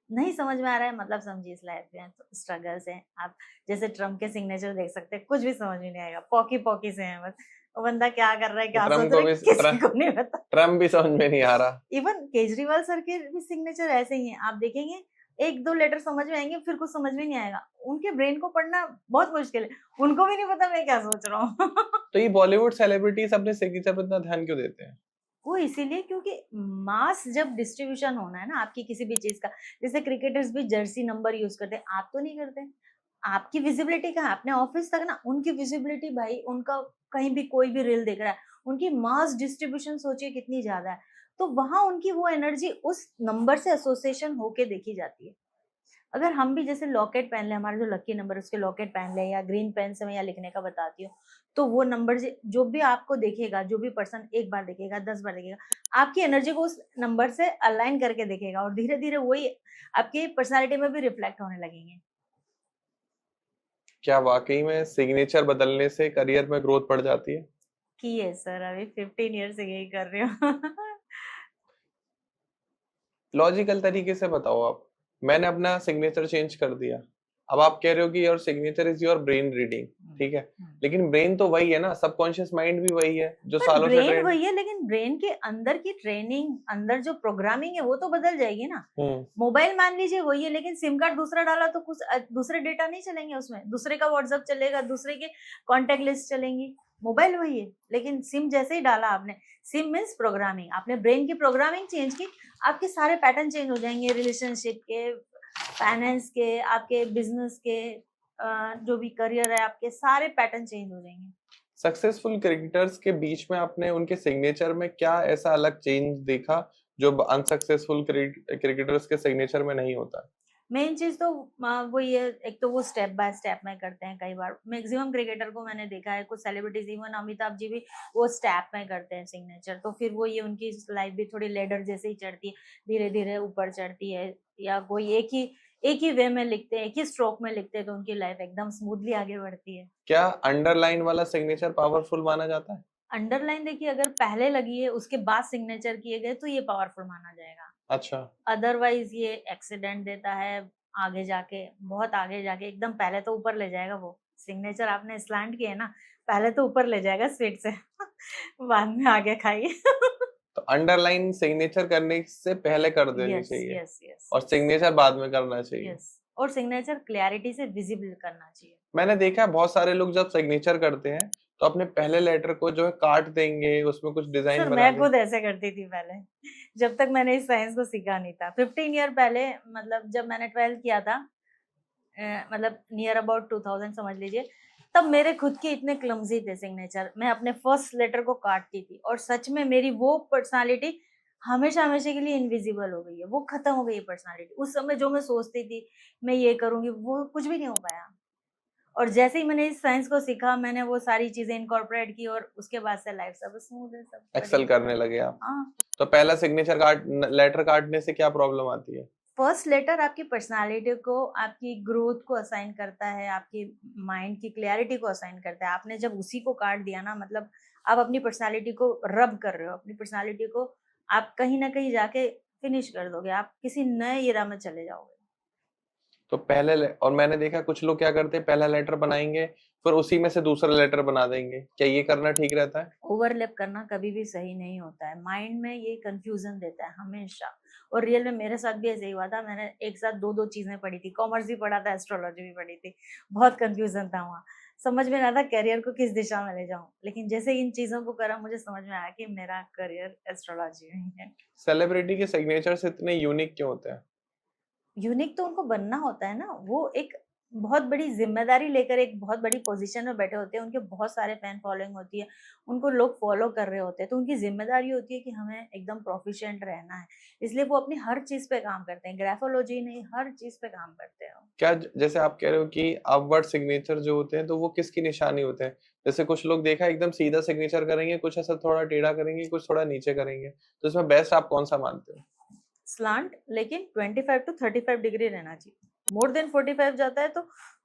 S2: नहीं समझ में आ रहा है, मतलब समझिए इस लाइफ में तो स्ट्रगल्स हैं। आप जैसे ट्रम्प के सिग्नेचर देख सकते हैं, कुछ भी समझ में नहीं आएगा, पॉकी पॉकी से हैं बस। वो बंदा क्या कर रहा है,
S1: तो
S2: क्या सोच रहा है, किसी को नहीं पता।
S1: ट्रम्प भी समझ में नहीं आ रहा।
S2: इवन केजरीवाल सर के भी सिग्नेचर ऐसे ही हैं, आप देखेंगे एक दो लेटर समझ में आएंगे, फिर कुछ समझ में नहीं आएगा। उनके ब्रेन को पढ़ना बहुत मुश्किल है, उनको भी नहीं पता मैं क्या सोच रहा हूँ।
S1: तो ये बॉलीवुड सेलिब्रिटीज अपने सिग्नेचर पर इतना ध्यान क्यों देते हैं?
S2: वो इसीलिए क्योंकि मास जब डिस्ट्रीब्यूशन होना है ना आपकी किसी भी चीज का, जैसे क्रिकेटर्स भी जर्सी नंबर यूज करते हैं, आप तो नहीं करते। आपकी विजिबिलिटी कहाँ है? अपने ऑफिस तक ना, उनकी विजिबिलिटी भाई, उनका कहीं भी कोई भी रील देख रहा है, उनकी मास डिस्ट्रीब्यूशन सोचिए कितनी ज्यादा है। तो वहां उनकी वो एनर्जी उस नंबर से एसोसिएशन होके देखी जाती है। अगर हम भी जैसे लॉकेट पहन ले, हमारा जो लकी नंबर उसके लॉकेट पहन ले, या ग्रीन पेन से मैं या लिखने का बताती हूँ, तो वो नंबर जो भी आपको देखेगा, जो भी पर्सन एक बार देखेगा, 10 बार देखेगा, आपकी एनर्जी को उस नंबर से अलाइन करके देखेगा, और धीरे धीरे वही आपकी पर्सनालिटी में भी रिफ्लेक्ट होने लगेंगे।
S1: क्या वाकई में सिग्नेचर बदलने से करियर में ग्रोथ बढ़ जाती है?
S2: की है सर, अभी 15 ईयर से यही कर रही हूँ।
S1: लॉजिकल तरीके से बताओ आप। मैंने अपना सिग्नेचर चेंज कर दिया, अब आप कह रहे हो कि your signature is your brain reading, ठीक है, लेकिन ब्रेन तो वही है ना, सबकॉन्शियस माइंड भी वही है जो
S2: पर
S1: सालों से
S2: ब्रेन
S1: ट्रेंड।
S2: वही है, लेकिन ब्रेन के अंदर की ट्रेनिंग, अंदर जो प्रोग्रामिंग है वो तो बदल जाएगी ना। मोबाइल मान लीजिए वही है, लेकिन सिम कार्ड दूसरा डाला तो कुछ दूसरे डेटा नहीं चलेंगे उसमें, दूसरे का व्हाट्सएप चलेगा, दूसरे के कॉन्टेक्ट लिस्ट चलेंगी। मोबाइल वही है, लेकिन सिम जैसे ही डाला आपने, सिम मीन्स प्रोग्रामिंग, आपने ब्रेन की प्रोग्रामिंग चेंज की, आपके सारे पैटर्न चेंज हो जाएंगे, रिलेशनशिप के, फाइनेंस के, आपके बिजनेस के, जो भी करियर है आपके, सारे पैटर्न चेंज हो जाएंगे।
S1: सक्सेसफुल क्रिकेटर्स के बीच में आपने उनके सिग्नेचर में क्या ऐसा अलग चेंज देखा जो अनसक्सेसफुल क्रिकेटर्स के सिग्नेचर में नहीं होता?
S2: मेन चीज तो वो ये, एक तो वो स्टेप बाय स्टेप में करते हैं, कई बार मैक्सिमम क्रिकेटर को मैंने देखा है, कुछ सेलिब्रिटीज इवन अमिताभ जी भी वो स्टेप में करते हैं सिग्नेचर, तो फिर वो ये उनकी लाइफ भी थोड़ी लेडर जैसे ही चढ़ती है, धीरे धीरे ऊपर चढ़ती है। या कोई एक ही वे में लिखते हैं, एक ही स्ट्रोक में लिखते हैं, तो उनकी लाइफ एकदम स्मूथली आगे बढ़ती है।
S1: क्या अंडरलाइन वाला सिग्नेचर पावरफुल माना जाता है?
S2: अंडरलाइन देखिए, अगर पहले लगी है उसके बाद सिग्नेचर किए गए तो ये पावरफुल माना जाएगा।
S1: अच्छा।
S2: अदरवाइज ये एक्सीडेंट देता है, आगे जाके, बहुत आगे जाके, एकदम पहले तो ऊपर ले जाएगा वो सिग्नेचर, आपने स्लैंट किया है ना, पहले तो ऊपर ले जाएगा स्वीट से। बाद में आगे खाइए।
S1: तो अंडरलाइन सिग्नेचर करने से पहले कर देनी
S2: यस
S1: चाहिए
S2: यस यस
S1: और सिग्नेचर बाद में करना चाहिए।
S2: यस, और सिग्नेचर क्लैरिटी से विजिबल करना चाहिए।
S1: मैंने देखा है बहुत सारे लोग जब सिग्नेचर करते हैं तो अपने पहले लेटर को जो है काट देंगे, उसमें कुछ डिजाइन
S2: सर
S1: बना
S2: मैं
S1: देंगे।
S2: खुद ऐसे करती थी पहले, जब तक मैंने इस साइंस को सीखा नहीं था। 15 ईयर पहले, मतलब जब मैंने 12th किया था, मतलब नियर अबाउट 2000 समझ लीजिए, तब मेरे खुद के इतने क्लमजी थे सिग्नेचर, मैं अपने फर्स्ट लेटर को काटती थी, और सच में मेरी वो पर्सनालिटी हमेशा हमेशा के लिए इनविजिबल हो गई है, वो खत्म हो गई है पर्सनालिटी। उस समय जो मैं सोचती थी मैं ये करूंगी, वो कुछ भी नहीं हो पाया। और जैसे ही मैंने इस साइंस को सीखा, मैंने वो सारी चीजें इनकॉर्पोरेट की, और उसके बाद से लाइफ सब स्मूथ है, सब
S1: एक्सेल
S2: बढ़िया।
S1: करने लगे आप।
S2: हाँ,
S1: तो पहला सिग्नेचर काट लेटर काटने से क्या प्रॉब्लम आती है?
S2: फर्स्ट लेटर आपकी पर्सनालिटी को, आपकी ग्रोथ को असाइन करता है, आपकी माइंड की क्लैरिटी को असाइन करता है। आपने जब उसी को काट दिया ना, मतलब आप अपनी पर्सनालिटी को रब कर रहे हो, अपनी पर्सनालिटी को आप कहीं ना कहीं जाके फिनिश कर दोगे, आप किसी नए एरा में चले जाओगे।
S1: तो और मैंने देखा कुछ लोग क्या करते हैं, पहला लेटर बनाएंगे फिर उसी में से दूसरा लेटर बना देंगे, क्या ये करना ठीक रहता है?
S2: ओवरलैप करना कभी भी सही नहीं होता है, माइंड में ये कंफ्यूजन देता है हमेशा। और रियल में मेरे साथ भी ऐसे ही हुआ था, मैंने एक साथ दो दो चीजें पढ़ी थी, कॉमर्स भी पढ़ा था, एस्ट्रोलॉजी भी पढ़ी थी, बहुत कंफ्यूजन था वहाँ, समझ में ना था करियर को किस दिशा में ले जाऊं। लेकिन जैसे इन चीजों को करा, मुझे समझ में आया कि मेरा करियर एस्ट्रोलॉजी में ही है।
S1: सेलिब्रिटी के सिग्नेचर्स इतने यूनिक क्यों होते हैं?
S2: यूनिक तो उनको बनना होता है ना, वो एक बहुत बड़ी जिम्मेदारी लेकर एक बहुत बड़ी पोजीशन में बैठे होते हैं, उनके बहुत सारे फैन फॉलोइंग होती है, उनको लोग फॉलो कर रहे होते हैं, तो उनकी जिम्मेदारी होती है कि हमें एकदम प्रोफिशिएंट रहना है। इसलिए वो अपनी हर चीज पे काम करते हैं, ग्राफोलॉजी नहीं, हर चीज पे काम करते हैं।
S1: क्या जैसे आप कह रहे हो कि अपवर्ड सिग्नेचर जो होते हैं तो वो किसकी निशानी होते हैं? जैसे कुछ लोग देखा एकदम सीधा सिग्नेचर करेंगे, कुछ ऐसा थोड़ा टेढ़ा करेंगे, कुछ थोड़ा नीचे करेंगे, तो इसमें बेस्ट आप कौन सा मानते हो?
S2: स्लांट, लेकिन 25 टू 35 डिग्री रहना चाहिए। मोर देन 45 जाता है तो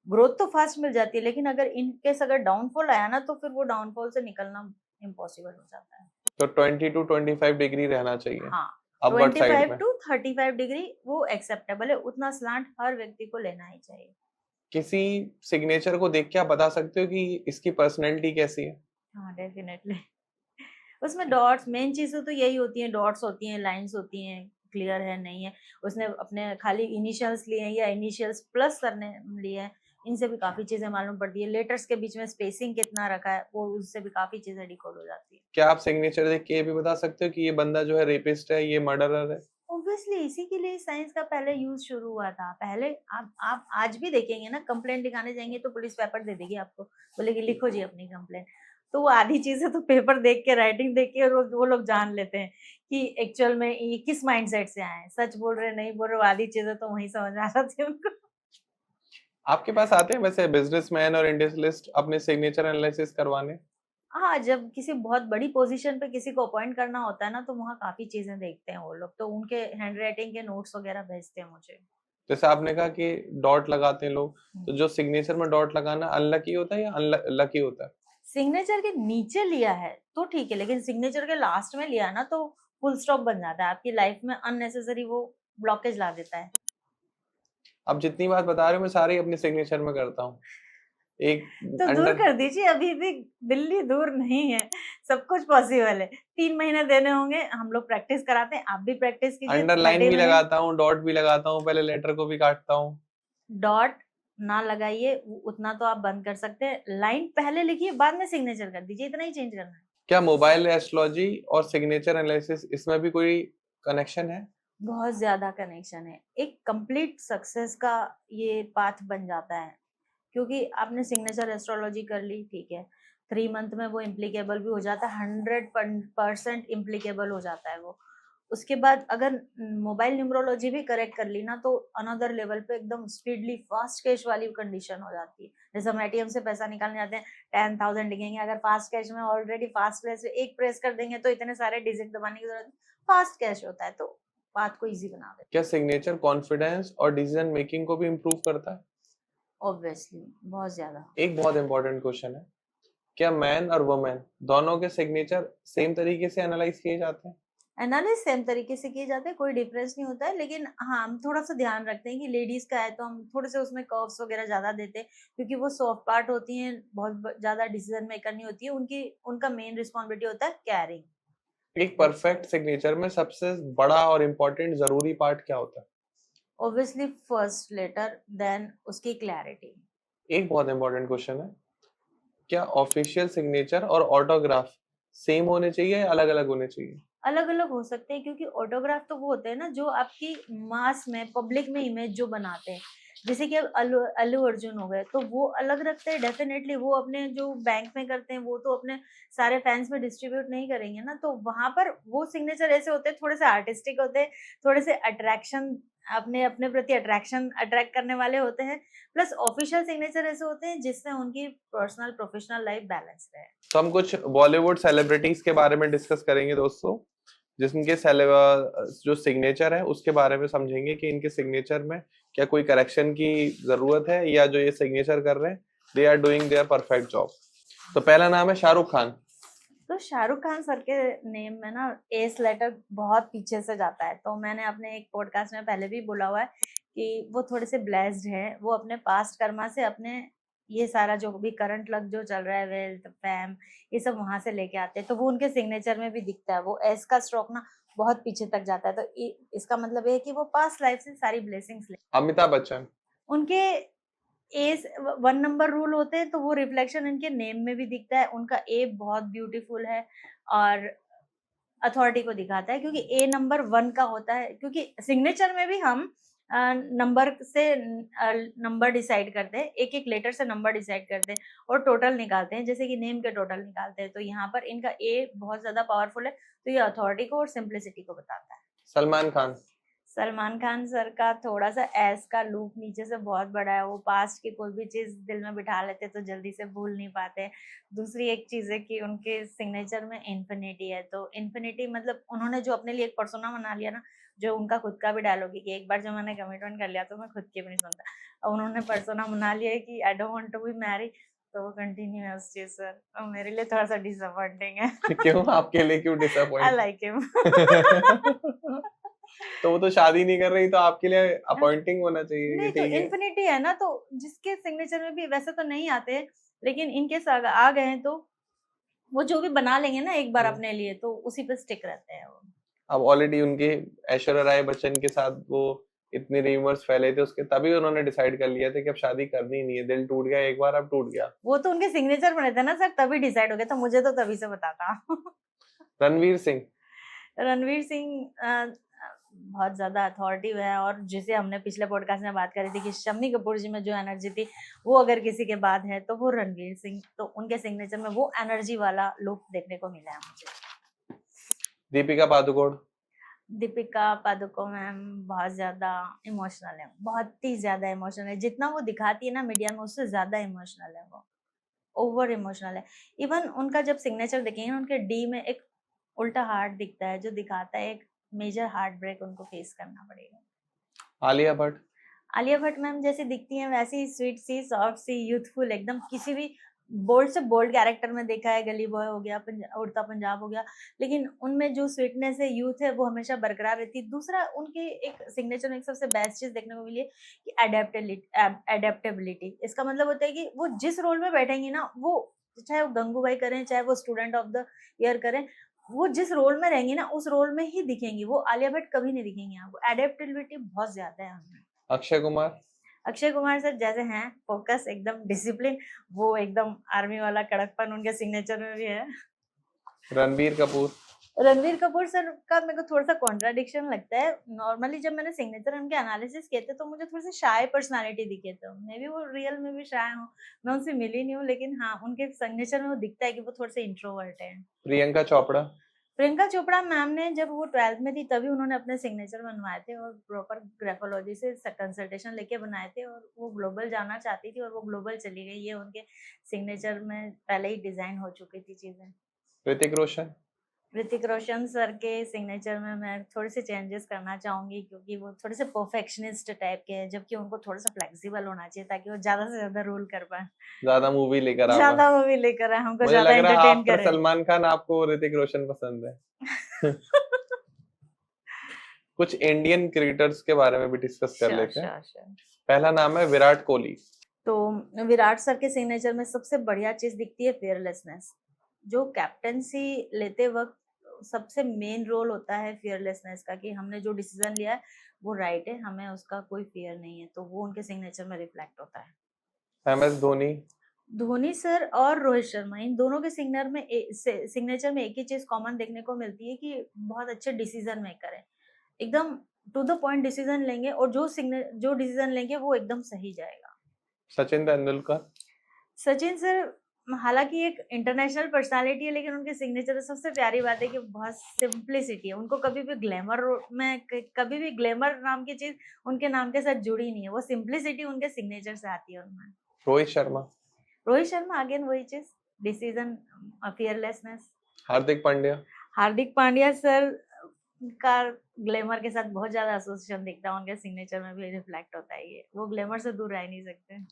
S2: ग्रोथ तो फास्ट मिल जाती है, लेकिन अगर इन केस अगर डाउनफॉल आया ना, तो फिर वो डाउनफॉल से निकलना इम्पॉसिबल हो जाता है।
S1: तो 20 to 25 डिग्री रहना चाहिए।
S2: हाँ,
S1: अपवर्ड साइड
S2: 25
S1: में
S2: टू 35 डिग्री वो एक्सेप्टेबल है, उतना स्लांट हर व्यक्ति को लेना ही चाहिए।
S1: किसी सिग्नेचर को देख के आप बता सकते हो कि इसकी पर्सनैलिटी कैसी है?
S2: हाँ, डेफिनेटली। उसमें डॉट्स, मेन चीज़ें तो यही होती हैं, डॉट्स होती हैं, लाइन्स होती हैं, क्लियर है, नहीं है। उसने अपने खाली इनिशियल्स लिए हैं या इनिशियल्स प्लस करने लिए हैं, इनसे भी काफ़ी चीज़ें मालूम पड़ती है। लेटर्स के बीच में स्पेसिंग कितना रखा है, वो उससे भी काफ़ी चीज़ें डिकोड हो जाती है।
S1: क्या आप सिग्नेचर देख के ये भी बता सकते हो कि ये बंदा जो है रेपिस्ट है, ये मर्डरर है?
S2: ऑब्वियसली इसी के लिए साइंस का पहले यूज़ शुरू हुआ था। पहले आप आज भी देखेंगे ना, कंप्लेंट लिखाने जाएँगे तो पुलिस पेपर दे देगी आपको, बोलेगी लिखो जी अपनी कंप्लेंट। तो वो आधी चीज़ें तो पेपर देख के, राइटिंग देख के और वो लोग जान लेते हैं कि एक्चुअल में ये किस माइंडसेट से आए हैं, सच बोल रहे हैं, नहीं बोल रहे, वो आधी चीज़ें तो वहीं समझ आ जाती है उनको।
S1: आपके पास आते हैं वैसे बिजनेसमैन और इंडस्ट्रियलिस्ट अपने सिग्नेचर एनालिसिस करवाने?
S2: हाँ, जब किसी बहुत बड़ी पोज़ीशन पे किसी को अपॉइंट करना होता है ना, तो वहाँ काफ़ी चीज़ें देखते हैं वो लोग, तो उनके हैंडराइटिंग के नोट्स वगैरह भेजते हैं मुझे।
S1: जैसे आपने कहा कि डॉट लगाते हैं लोग,
S2: हुँ।
S1: तो जो सिग्नेचर में डॉट लगाना अनलकी होता है या लकी होता है?
S2: सिग्नेचर के नीचे लिया है तो ठीक है, लेकिन सिग्नेचर के लास्ट में लिया ना तो फुल स्टॉप बन जाता है, आपकी लाइफ में अननेसेसरी वो ब्लॉकेज ला देता है।
S1: आप जितनी बात बता रहे हो मैं सारी अपने सिग्नेचर में करता हूँ। एक
S2: तो दूर
S1: अंडर
S2: कर दीजिए, अभी भी दिल्ली दूर नहीं है, सब कुछ पॉसिबल है। 3 महीने देने होंगे, हम लोग प्रैक्टिस कराते हैं, आप भी प्रैक्टिस कीजिए।
S1: अंडरलाइन
S2: 30
S1: भी
S2: मिनट
S1: लगाता हूँ, डॉट भी लगाता हूँ, पहले लेटर को भी काटता हूँ।
S2: डॉट ना लगाइए, उतना तो आप बंद कर सकते हैं। लाइन पहले लिखिए, बाद में सिग्नेचर कर दीजिए, इतना ही चेंज करना है।
S1: क्या मोबाइल एस्ट्रोलॉजी और सिग्नेचर एनालिसिस इसमें भी कोई कनेक्शन है?
S2: बहुत ज़्यादा कनेक्शन है। एक कंप्लीट सक्सेस का ये पाथ बन जाता है। क्योंकि आपने सिग्नेचर एस्ट्रोलॉजी कर ली, ठीक है, 3 मंथ में वो इम्प्लीकेबल भी हो जाता है, 100% इम्प्लीकेबल हो जाता है वो। उसके बाद अगर मोबाइल न्यूमरोलॉजी भी करेक्ट कर ली ना, तो अनदर लेवल पे एकदम स्पीडली फास्ट कैश वाली कंडीशन हो जाती है। जैसे हम एटीएम से पैसा निकालने जाते हैं, 10,000 लिखेंगे, अगर फास्ट कैश में ऑलरेडी फास्ट कैश एक प्रेस कर देंगे तो इतने सारे डिजिट दबाने की जरूरत नहीं, फास्ट कैश होता है, तो बात को ईज़ी बना देता है।
S1: क्या सिग्नेचर कॉन्फिडेंस और डिसीजन मेकिंग को भी इम्प्रूव करता है?
S2: ऑब्वियसली बहुत ज़्यादा।
S1: एक बहुत इंपॉर्टेंट क्वेश्चन है, क्या मैन और वुमेन दोनों के सिग्नेचर सेम तरीके से एनालाइज किए जाते हैं?
S2: एनालिसिस सेम तरीके से किए जाते हैं, कोई डिफरेंस नहीं होता है, लेकिन हाँ, हम थोड़ा-सा ध्यान रखते हैं कि लेडीज़ का है तो हम थोड़े से उसमें कर्व्स वगैरह ज़्यादा देते हैं, क्योंकि वो सॉफ्ट पार्ट होती हैं, बहुत ज़्यादा डिसीजन मेकर नहीं होती है, उनका मेन रिस्पॉन्सिबिलिटी होता है कैरिंग।
S1: एक परफेक्ट सिग्नेचर में सबसे बड़ा और इम्पोर्टेंट जरूरी पार्ट क्या होता है?
S2: ऑब्वियसली फर्स्ट लेटर, देन उसकी क्लैरिटी।
S1: एक बहुत इंपॉर्टेंट क्वेश्चन है, क्या ऑफिशियल सिग्नेचर और ऑटोग्राफ सेम होने चाहिए या अलग अलग होने चाहिए?
S2: अलग-अलग हो सकते हैं, क्योंकि ऑटोग्राफ तो वो होते हैं ना जो आपकी मास में, पब्लिक में इमेज जो बनाते हैं। जैसे कि अब अल्लू अल्लू अर्जुन हो गए, तो वो अलग रखते हैं डेफिनेटली, वो अपने जो बैंक में करते हैं वो तो अपने सारे फैन्स में डिस्ट्रीब्यूट नहीं करेंगे ना, तो वहाँ पर वो सिग्नेचर ऐसे होते हैं, थोड़े से आर्टिस्टिक होते हैं, थोड़े से अट्रैक्शन, अपने अपने प्रति अट्रैक्शन अट्रैक्ट करने वाले होते हैं। प्लस ऑफिशियल सिग्नेचर ऐसे होते हैं जिससे उनकी पर्सनल प्रोफेशनल लाइफ बैलेंस रहे।
S1: तो हम कुछ बॉलीवुड सेलिब्रिटीज के बारे में डिस्कस करेंगे दोस्तों, जिनके जो सिग्नेचर है उसके बारे में समझेंगे कि इनके सिग्नेचर में क्या कोई करेक्शन की जरूरत है या जो ये सिग्नेचर कर रहे हैं they are doing their perfect job. तो पहला नाम है शाहरुख खान।
S2: तो शाहरुख खान सर के नेम में ना एस लेटर बहुत पीछे से जाता है, तो मैंने अपने एक पॉडकास्ट में पहले भी बोला हुआ है कि वो थोड़े से ब्लेस्ड हैं, वो अपने पास्ट कर्मा से अपने ये सारा जो भी करंट लक जो चल रहा है, वेल्थ, फैम, ये सब वहां से लेके आते हैं, तो वो उनके सिग्नेचर में भी दिखता है, वो एस का स्ट्रोक ना बहुत पीछे तक जाता है, तो इसका मतलब ये है कि वो पास्ट लाइफ से सारी ब्लेसिंग्स ले।
S1: अमिताभ बच्चन।
S2: उनके एस 1 नंबर रूल होते हैं, तो वो रिफ्लेक्शन इनके नेम में भी दिखता है, उनका ए बहुत ब्यूटीफुल है और अथॉरिटी को दिखाता है, क्योंकि ए नंबर 1 का होता है, क्योंकि सिग्नेचर में भी हम नंबर से नंबर डिसाइड करते हैं, एक-एक लेटर से नंबर डिसाइड करते हैं और टोटल निकालते हैं, जैसे कि नेम के टोटल निकालते हैं, तो यहाँ पर इनका ए बहुत ज़्यादा पावरफुल है, तो ये अथॉरिटी को और सिंप्लिसिटी को बताता है।
S1: सलमान खान।
S2: सलमान खान सर का थोड़ा-सा एस का लूप नीचे से बहुत बड़ा है, वो पास्ट की कोई भी चीज़ दिल में बिठा लेते तो जल्दी से भूल नहीं पाते। दूसरी एक चीज़ है कि उनके सिग्नेचर में इन्फिनिटी है, तो इन्फिनिटी मतलब उन्होंने जो अपने लिए एक पर्सोना बना लिया ना, जो उनका खुद का भी डायलॉग है कि एक बार जब मैंने कमिटमेंट कर लिया तो मैं खुद की भी नहीं सुनता। और उन्होंने पर्सोना बना लिया है कि I don't want to be married, तो वो कंटिन्यू है उस चीज़ सर, और मेरे लिए थोड़ा-सा डिसअपॉइंटिंग है।
S1: क्यों आपके लिए क्यों
S2: आई
S1: डिसअपॉइंट?
S2: Like him.
S1: तो वो तो शादी नहीं कर रही, तो आपके लिए अपॉइंटिंग होना चाहिए कि
S2: नहीं तो
S1: ठीक है।
S2: इन्फिनिटी है ना, तो जिसके सिग्नेचर में भी वैसे तो नहीं आते, लेकिन इनकेस आ गए हैं तो वो जो भी बना लेंगे ना एक बार
S1: हम्म।
S2: अपने लिए, तो उसी पे स्टिक रहते हैं वो।
S1: अब ऑलरेडी उनके ऐश्वर्या राय बच्चन के साथ वो इतने र्यूमर्स फैले थे उसके, तभी उन्होंने डिसाइड कर लिया था कि अब शादी करनी नहीं है। दिल टूट गया एक बार, अब टूट गया।
S2: वो तो उनके सिग्नेचर बने थे ना सर, तभी डिसाइड हो गया था, मुझे तो तभी से पता था।
S1: रणवीर सिंह।
S2: रणवीर सिंह बहुत ज्यादा अथॉरिटिव है, और जिसे हमने पिछले पॉडकास्ट में बात करी थी कि शम्मी कपूर जी में जो एनर्जी थी, वो अगर किसी के बाद है तो वो रणवीर सिंह, तो उनके सिग्नेचर में वो एनर्जी वाला लुक देखने को मिला है मुझे।
S1: दीपिका पादुकोण।
S2: दीपिका पादुकोण मैम बहुत ज्यादा इमोशनल है, बहुत ही ज्यादा इमोशनल है, जितना वो दिखाती है ना मीडिया में उससे ज्यादा इमोशनल है वो, ओवर इमोशनल है। इवन उनका जब सिग्नेचर देखेंगे ना, उनके डी में एक उल्टा हार्ट दिखता है, जो दिखाता है एक मेजर हार्ट ब्रेक उनको फेस करना पड़ेगा।
S1: आलिया भट्ट।
S2: आलिया भट्ट मैम जैसी दिखती हैं वैसी ही स्वीट सी, सॉफ्ट सी, यूथफुल एकदम, किसी भी बोल्ड से बोल्ड कैरेक्टर में देखा है, गली बॉय हो गया, उड़ता पंजाब हो गया, लेकिन उनमें जो स्वीटनेस है, यूथ है, वो हमेशा बरकरार रहती है। दूसरा उनके एक सिग्नेचर में एक सबसे बेस्ट चीज देखने को मिली है कि एडेप्टेबिलिटी। इसका मतलब होता है कि वो जिस रोल में बैठेंगी ना, वो चाहे वो गंगूबाई करें, चाहे वो स्टूडेंट ऑफ द ईयर करें, वो जिस रोल में रहेंगी ना उस रोल में ही दिखेंगी। वो आलिया भट्ट कभी नहीं दिखेंगी आपको, एडेप्टेबिलिटी बहुत ज्यादा है उनमें।
S1: अक्षय कुमार।
S2: अक्षय कुमार सर जैसे हैं, फोकस एकदम, डिसिप्लिन, वो एकदम आर्मी वाला कड़कपन उनके सिग्नेचर में भी है।
S1: रणबीर कपूर।
S2: रणवीर कपूर सर का मेरे को थोड़ा सा कॉन्ट्राडिक्शन लगता है। नॉर्मली जब मैंने सिग्नेचर उनके एनालिसिस किए थे तो मुझे थोड़ी सी शाय पर्सनालिटी दिखे थे, मे बी वो रियल में भी शाय हो, मैं उनसे मिली नहीं हूँ, लेकिन हाँ उनके सिग्नेचर में वो दिखता है कि वो थोड़े से इंट्रोवर्ट है।
S1: प्रियंका चोपड़ा।
S2: प्रियंका चोपड़ा मैम ने जब वो 12th में थी तभी उन्होंने अपने सिग्नेचर बनवाए थे, और प्रॉपर ग्राफोलॉजी से कंसल्टेशन लेके बनाए थे, और वो ग्लोबल जाना चाहती थी और वो ग्लोबल चली गई। ये उनके सिग्नेचर में पहले ही डिजाइन हो चुकी थी चीजें।
S1: ऋतिक रोशन।
S2: ऋतिक रोशन सर के सिग्नेचर में मैं थोड़े से चेंजेस करना चाहूंगी, क्योंकि वो थोड़े से परफेक्शनिस्ट टाइप के हैं, जबकि उनको थोड़ा सा फ्लेक्सिबल होना चाहिए ताकि वो ज्यादा से ज्यादा रोल कर पाए,
S1: ज्यादा मूवी लेकर आ पाए।
S2: ज्यादा मूवी लेकर आए, हमको
S1: मुझे
S2: ज्यादा
S1: लग रहा है
S2: एंटरटेन
S1: आफ्टर
S2: करे।
S1: सलमान खान आपको ऋतिक रोशन पसंद है। कुछ इंडियन क्रिकेटर्स के बारे में भी डिस्कस कर
S2: श्योर
S1: लेते हैं।
S2: Sure sure.
S1: पहला नाम है विराट कोहली।
S2: तो विराट सर के सिग्नेचर में सबसे बढ़िया चीज दिखती है फियरलेसनेस। जो कैप्टेंसी लेते वक्त सबसे मेन रोल होता है फियरलेसनेस का, कि हमने जो डिसीजन लिया है वो राइट है, हमें उसका कोई फियर नहीं है, तो वो उनके सिग्नेचर में रिफ्लेक्ट होता है।
S1: MS धोनी।
S2: धोनी सर और रोहित शर्मा, इन दोनों के सिग्नेचर में एक ही चीज कॉमन देखने को मिलती है कि बहुत अच्छे डिसीजन मेकर है, एकदम टू द पॉइंट डिसीजन लेंगे, और जो डिसीजन लेंगे वो एकदम सही जाएगा।
S1: सचिन तेंदुलकर।
S2: सचिन सर हालांकि एक इंटरनेशनल पर्सनालिटी है, लेकिन उनके सिग्नेचर में सबसे प्यारी बात है कि बहुत सिंप्लिसिटी है, उनको कभी भी कभी भी ग्लैमर नाम की चीज उनके नाम के साथ जुड़ी नहीं है, वो सिंप्लिसिटी उनके सिग्नेचर से आती है उनमें।
S1: रोहित शर्मा।
S2: रोहित शर्मा अगेन वही चीज, decision, fearlessness.
S1: Hardik Pandya.
S2: Hardik Pandya sir का ग्लैमर के साथ बहुत ज्यादा एसोसिएशन दिखता है, उनके सिग्नेचर में भी रिफ्लेक्ट होता है, ये वो ग्लैमर से दूर रह नहीं सकते।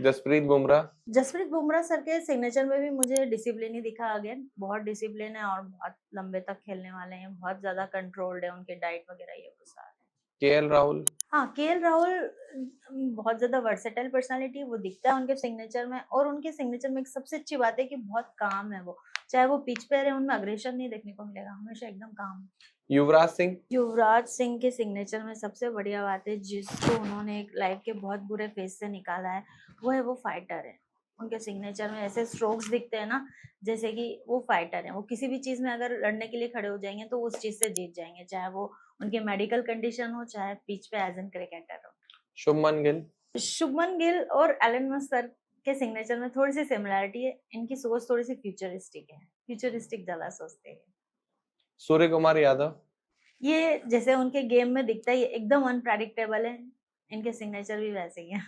S1: जसप्रीत बुमराह।
S2: जसप्रीत बुमराह सर के सिग्नेचर में भी मुझे डिसिप्लिन ही दिखा, अगेन बहुत डिसिप्लिन है और बहुत लंबे तक खेलने वाले हैं, बहुत ज्यादा कंट्रोल्ड है उनके डाइट वगैरह ये वो सारे।
S1: KL राहुल।
S2: हाँ KL राहुल बहुत ज्यादा वर्सेटाइल पर्सनालिटी वो दिखता है उनके सिग्नेचर में, और उनके सिग्नेचर में एक सबसे अच्छी बात है कि बहुत काम है वो, चाहे वो पिच पे रहे उनमें अग्रेशन नहीं देखने को मिलेगा, हमेशा एकदम काम।
S1: युवराज सिंह।
S2: युवराज सिंह के सिग्नेचर में सबसे बढ़िया बात है जिसको उन्होंने एक लाइफ के बहुत बुरे फेज से निकाला है, वो है वो फाइटर है। उनके सिग्नेचर में ऐसे स्ट्रोक्स दिखते हैं ना, जैसे कि वो फाइटर है, वो किसी भी चीज में अगर लड़ने के लिए खड़े हो जाएंगे तो उस चीज से जीत जाएंगे, चाहे वो उनके मेडिकल कंडीशन हो, चाहे पिच पे एज एन क्रिकेटर हो।
S1: शुभमन गिल।
S2: शुभमन गिल और एलन मस्क सर के सिग्नेचर में थोड़ी सी सिमिलरिटी है, इनकी सोच थोड़ी सी फ्यूचरिस्टिक है, फ्यूचरिस्टिक ज्यादा सोचते हैं।
S1: सूर्य कुमार यादव।
S2: ये जैसे उनके गेम में दिखता है, ये एकदम अनप्रेडिक्टेबल है, इनके सिग्नेचर भी वैसे ही हैं।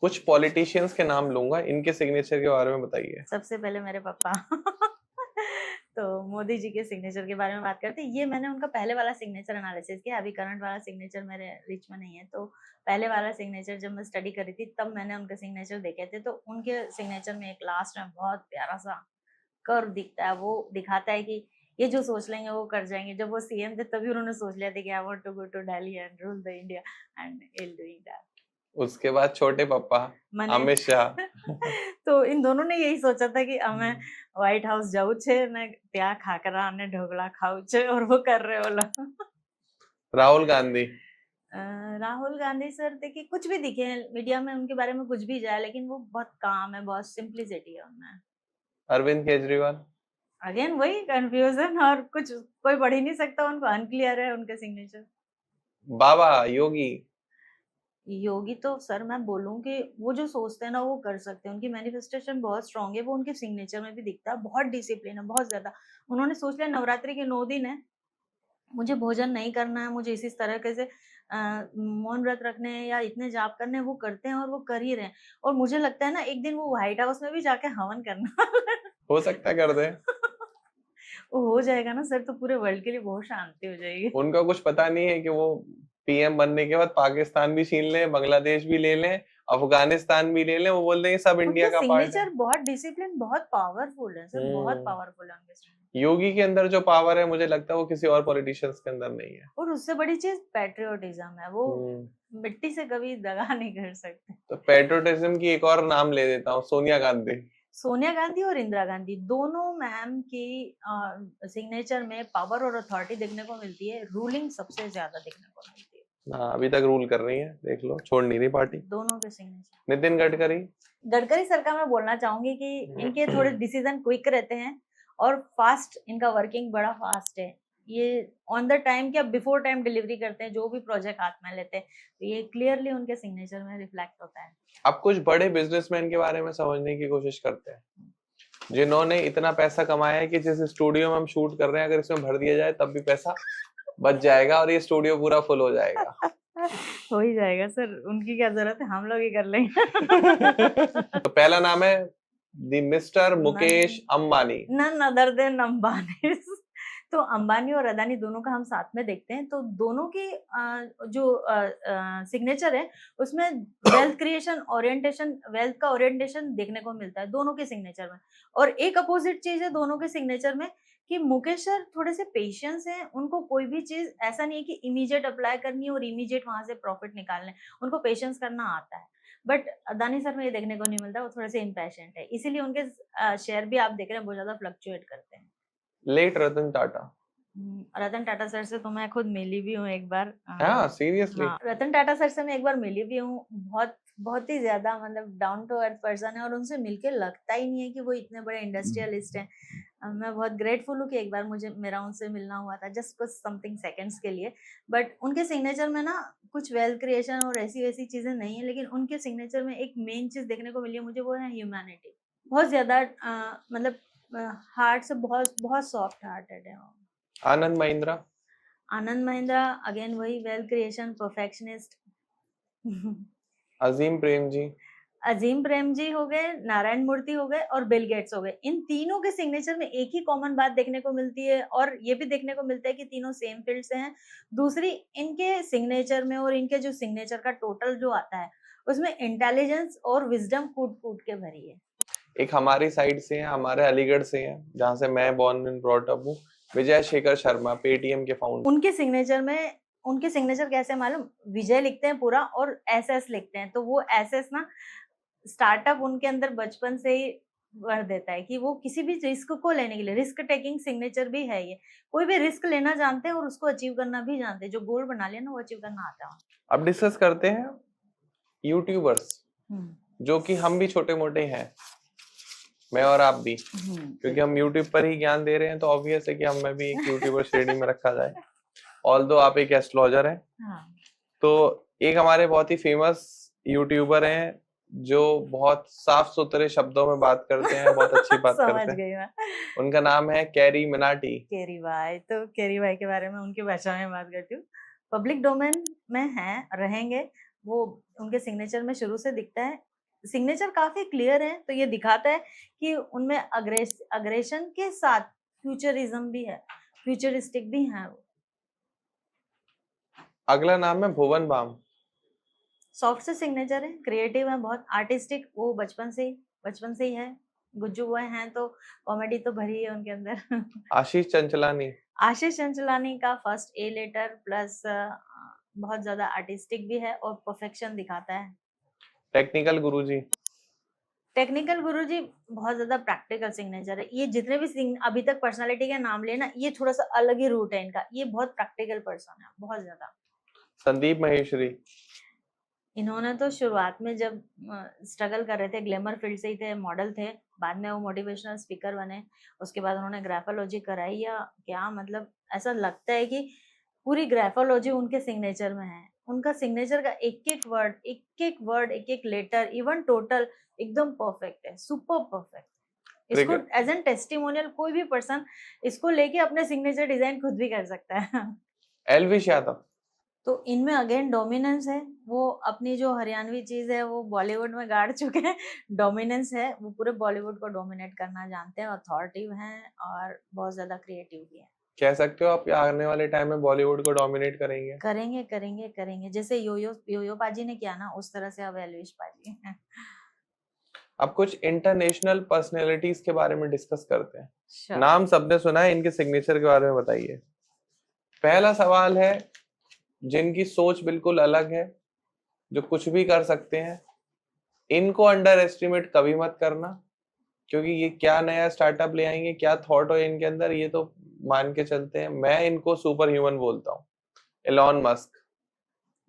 S1: कुछ पॉलिटिशियंस के नाम लूंगा, इनके सिग्नेचर के बारे में बताइए।
S2: सबसे पहले मेरे पापा। तो मोदी जी के सिग्नेचर के बारे में बात करते हैं, ये मैंने उनका पहले वाला सिग्नेचर एनालिसिस किया, अभी करंट वाला सिग्नेचर मेरे रीच में नहीं है, तो पहले वाला सिग्नेचर जब मैं स्टडी करी थी तब मैंने उनके सिग्नेचर देखे थे, तो उनके सिग्नेचर में एक लास्ट में बहुत प्यारा सा कर्व दिखता है, वो दिखाता है कि ये जो सोच लेंगे वो कर जाएंगे। जब वो सीएम थे तभी उन्होंने सोच लिया था कि I want to go to Delhi and rule the India and he'll doing that।
S1: उसके बाद छोटे पापा
S2: मैंने
S1: अमित शाह।
S2: तो इन दोनों ने यही सोचा था कि અમે व्हाइट हाउस जाऊ छे ने ત્યાં ખાખરા અને ઢોકળા ખાવું છે और वो कर रहे हो लोग।
S1: राहुल गांधी।
S2: राहुल गांधी सर देखिए कुछ भी दिखे मीडिया में उनके बारे में कुछ भी जाए लेकिन वो बहुत काम है, बहुत सिंप्लिसिटी है उनमें।
S1: अरविंद केजरीवाल।
S2: अगेन वही कंफ्यूजन और कुछ कोई पढ़ ही नहीं सकता, उनको अनक्लियर है उनके सिग्नेचर।
S1: बाबा योगी।
S2: योगी तो सर मैं बोलूं कि वो जो सोचते हैं ना वो कर सकते हैं, उनकी मैनिफेस्टेशन बहुत स्ट्रांग है, वो उनके सिग्नेचर में भी दिखता है, बहुत डिसिप्लिन है बहुत ज्यादा। उन्होंने सोच लिया नवरात्रि के 9 दिन है, मुझे भोजन नहीं करना है, मुझे इसी तरह से मौन व्रत रखने हैं या इतने जाप करने हैं, वो करते हैं और वो कर ही रहे हैं। और मुझे लगता है ना एक दिन वो व्हाइट हाउस में भी जाके हवन करना
S1: हो सकता है कर दे।
S2: वो हो जाएगा ना सर तो पूरे वर्ल्ड के लिए बहुत शांति हो जाएगी।
S1: उनका कुछ पता नहीं है कि वो पीएम बनने के बाद पाकिस्तान भी छीन लें, बांग्लादेश भी ले लें, अफगानिस्तान भी ले लें, वो बोल देंगे सब इंडिया
S2: उनके
S1: का पार्ट है।
S2: सिग्नेचर बहुत डिसिप्लिन बहुत पावरफुल है सर, बहुत पावरफुल है उनके signature।
S1: योगी के अंदर जो पावर है मुझे लगता है वो किसी और पॉलिटिशियंस के अंदर नहीं है।
S2: और उससे बड़ी चीज पैट्रियोटिज्म है, वो मिट्टी से कभी दगा नहीं कर सकते।
S1: तो पैट्रियोटिज्म की एक और नाम ले देता हूँ, सोनिया गांधी।
S2: सोनिया गांधी और इंदिरा गांधी दोनों मैम की सिग्नेचर में पावर और अथॉरिटी देखने को मिलती है, रूलिंग सबसे ज्यादा देखने को मिलती है।
S1: हाँ अभी तक रूल कर रही है, देख लो, छोड़ नहीं रही पार्टी।
S2: दोनों के सिग्नेचर।
S1: नितिन गडकरी।
S2: गडकरी सर का मैं बोलना चाहूंगी कि इनके थोड़े डिसीजन क्विक रहते हैं और फास्ट, इनका वर्किंग बड़ा फास्ट है। ये ऑन द टाइम क्या बिफोर टाइम डिलीवरी करते हैं, जो भी प्रोजेक्ट हाथ में लेते हैं तो ये क्लियरली उनके सिग्नेचर में रिफ्लेक्ट होता है।
S1: अब कुछ बड़े बिजनेसमैन के बारे में समझने की कोशिश करते हैं, जिन्होंने इतना पैसा कमाया है कि जिस स्टूडियो में हम शूट कर रहे हैं अगर इसमें भर दिया जाए तब भी पैसा बच जाएगा और ये स्टूडियो पूरा फुल हो जाएगा।
S2: हो ही जाएगा सर, उनकी क्या जरूरत है, हम लोग ही कर लेंगे।
S1: तो पहला नाम है the mister Mukesh Ambani.
S2: None other than Ambani. तो अंबानी और अदानी दोनों का हम साथ में देखते हैं तो दोनों की जो सिग्नेचर है उसमें वेल्थ क्रिएशन ओरिएंटेशन, वेल्थ का ओरिएंटेशन देखने को मिलता है दोनों के सिग्नेचर में। और एक अपोजिट चीज है दोनों के सिग्नेचर में कि मुकेश सर थोड़े से पेशेंस हैं, उनको कोई भी चीज ऐसा नहीं है कि इमीडिएट अप्लाई करनी है और इमीडिएट वहां से प्रॉफिट निकालना है, उनको पेशेंस करना आता है। बट अदानी सर में ये देखने को नहीं मिलता, वो थोड़े से इम्पैशेंट है, इसीलिए उनके शेयर भी आप देख रहे हैं बहुत ज्यादा फ्लक्चुएट करते हैं।
S1: लेट रतन टाटा।
S2: रतन टाटा सर से तो मैं खुद मिली भी हूँ एक बार।
S1: हाँ सीरियसली।
S2: हाँ, रतन टाटा सर से मैं एक बार मिली भी हूँ, बहुत बहुत ही ज्यादा मतलब डाउन टू अर्थ पर्सन है और उनसे मिलके लगता ही नहीं है कि वो इतने बड़े इंडस्ट्रियलिस्ट हैं। मैं बहुत ग्रेटफुल हूँ कि एक बार मेरा उनसे मिलना हुआ था, जस्ट कुछ समथिंग सेकंड्स के लिए। बट उनके सिग्नेचर में ना कुछ वेल्थ क्रिएशन और ऐसी वैसी चीजें नहीं है, लेकिन उनके सिग्नेचर में एक मेन चीज देखने को मिली है मुझे, वो है ह्यूमैनिटी। बहुत ज्यादा मतलब हार्ट से बहुत बहुत सॉफ्ट हार्टेड है।
S1: आनंद महिंद्रा।
S2: आनंद महिंद्रा अगेन वही वेल्थ क्रिएशन परफेक्शनिस्ट।
S1: अजीम प्रेम जी।
S2: अजीम प्रेम जी हो गए, नारायण मूर्ति हो गए और बिल गेट्स हो गए। इन तीनों के सिग्नेचर में एक ही कॉमन बात देखने को मिलती है और ये भी देखने को मिलता है कि तीनों सेम फील्ड से हैं। दूसरी, इनके सिग्नेचर में और इनके जो सिग्नेचर का टोटल जो आता है उसमें इंटेलिजेंस और विजडम कूट कूट के भरी है।
S1: एक हमारी साइड से है, हमारे अलीगढ़ से है, जहाँ से मैं बॉर्न एंड ब्रॉट अप हूँ, विजय शेखर शर्मा, पेटीएम के फाउंडर।
S2: उनके सिग्नेचर कैसे मालूम, विजय लिखते हैं पूरा और एसएस लिखते हैं, तो वो एसएस ना स्टार्टअप उनके अंदर बचपन से ही भर देता है कि वो किसी भी रिस्क को लेने के लिए, रिस्क टेकिंग सिग्नेचर भी है ये, कोई भी रिस्क लेना जानते हैं और उसको अचीव करना भी जानते हैं, जो गोल बना लिया ना वो अचीव करना आता है।
S1: अब डिस्कस करते हैं यूट्यूबर्स, जो कि हम भी छोटे मोटे हैं, मैं और आप भी, क्योंकि हम यूट्यूब पर ही ज्ञान दे रहे हैं तो ऑब्वियस है कि हमें भी एक यूट्यूबर श्रेणी में रखा जाए। ऑल्दो आप एक एस्ट्रोलॉजर हैं, तो एक हमारे बहुत ही फेमस यूट्यूबर हैं जो बहुत साफ सुथरे शब्दों में बात करते हैं, बहुत अच्छी बात करते हैं। उनका नाम है कैरी मिनाटी।
S2: कैरी भाई, तो कैरी भाई के बारे में उनकी भाषा में बात करती हूँ। पब्लिक डोमेन में हैं, रहेंगे, वो उनके सिग्नेचर में शुरू से दिखता है। सिग्नेचर काफी क्लियर है तो ये दिखाता है कि उनमें अग्रेशन के साथ फ्यूचरिज्म भी है, फ्यूचरिस्टिक भी है।
S1: अगला नाम है भुवन बाम।
S2: सॉफ्ट से सिग्नेचर है, क्रिएटिव है, बहुत आर्टिस्टिक, वो बचपन से ही है। गुज्जू बॉय हैं तो कॉमेडी तो भरी है उनके अंदर।
S1: आशीष चंचलानी।
S2: आशीष चंचलानी का फर्स्ट ए लेटर प्लस बहुत ज्यादा आर्टिस्टिक भी है और परफेक्शन दिखाता है।
S1: टेक्निकल गुरुजी।
S2: टेक्निकल गुरुजी बहुत ज्यादा प्रैक्टिकल सिग्नेचर है। ये जितने भी अभी तक पर्सनालिटी के नाम लेना, ये थोड़ा सा अलग ही रूट है इनका। ये बहुत प्रैक्टिकल पर्सन है, बहुत ज्यादा।
S1: संदीप महेश्वरी।
S2: इन्होंने तो शुरुआत में जब स्ट्रगल कर रहे थे, ग्लैमर फील्ड से ही थे, मॉडल थे, बाद में वो मोटिवेशनल स्पीकर बने, उसके बाद उन्होंने ग्राफोलॉजी कराई या क्या, मतलब ऐसा लगता है कि पूरी ग्राफोलॉजी उनके सिग्नेचर में है। उनका सिग्नेचर का एक एक वर्ड, एक एक लेटर, इवन टोटल एकदम परफेक्ट है, सुपर परफेक्ट। इसको एज एन टेस्टिमोनियल कोई भी पर्सन इसको लेके अपने सिग्नेचर डिजाइन खुद भी कर सकता है।
S1: एलविश यादव।
S2: तो इनमें अगेन डोमिनेंस है। वो अपनी जो हरियाणवी चीज है वो बॉलीवुड में गाड़ चुके हैं। डोमिनेंस है, वो पूरे बॉलीवुड को डोमिनेट करना जानते हैं, अथॉरिटिव हैं और बहुत ज्यादा क्रिएटिव भी है।
S1: कह सकते हो आप आने वाले टाइम में बॉलीवुड को डोमिनेट करेंगे?
S2: करेंगे करेंगे करेंगे, जैसे योयो पाजी ने किया ना, उस तरह से अब एलविश पाजी।
S1: अब कुछ इंटरनेशनल पर्सनैलिटीज के बारे में डिस्कस करते हैं।
S2: Sure.
S1: नाम सबने सुना है, इनके सिग्नेचर के बारे में बताइए। पहला सवाल है, जिनकी सोच बिल्कुल अलग है, जो कुछ भी कर सकते हैं, इनको अंडर एस्टिमेट कभी मत करना, क्योंकि ये क्या नया स्टार्टअप ले आएंगे, क्या थॉट हो इनके अंदर, ये तो मान के चलते हैं। मैं इनको सुपर ह्यूमन बोलता हूँ, एलॉन मस्क।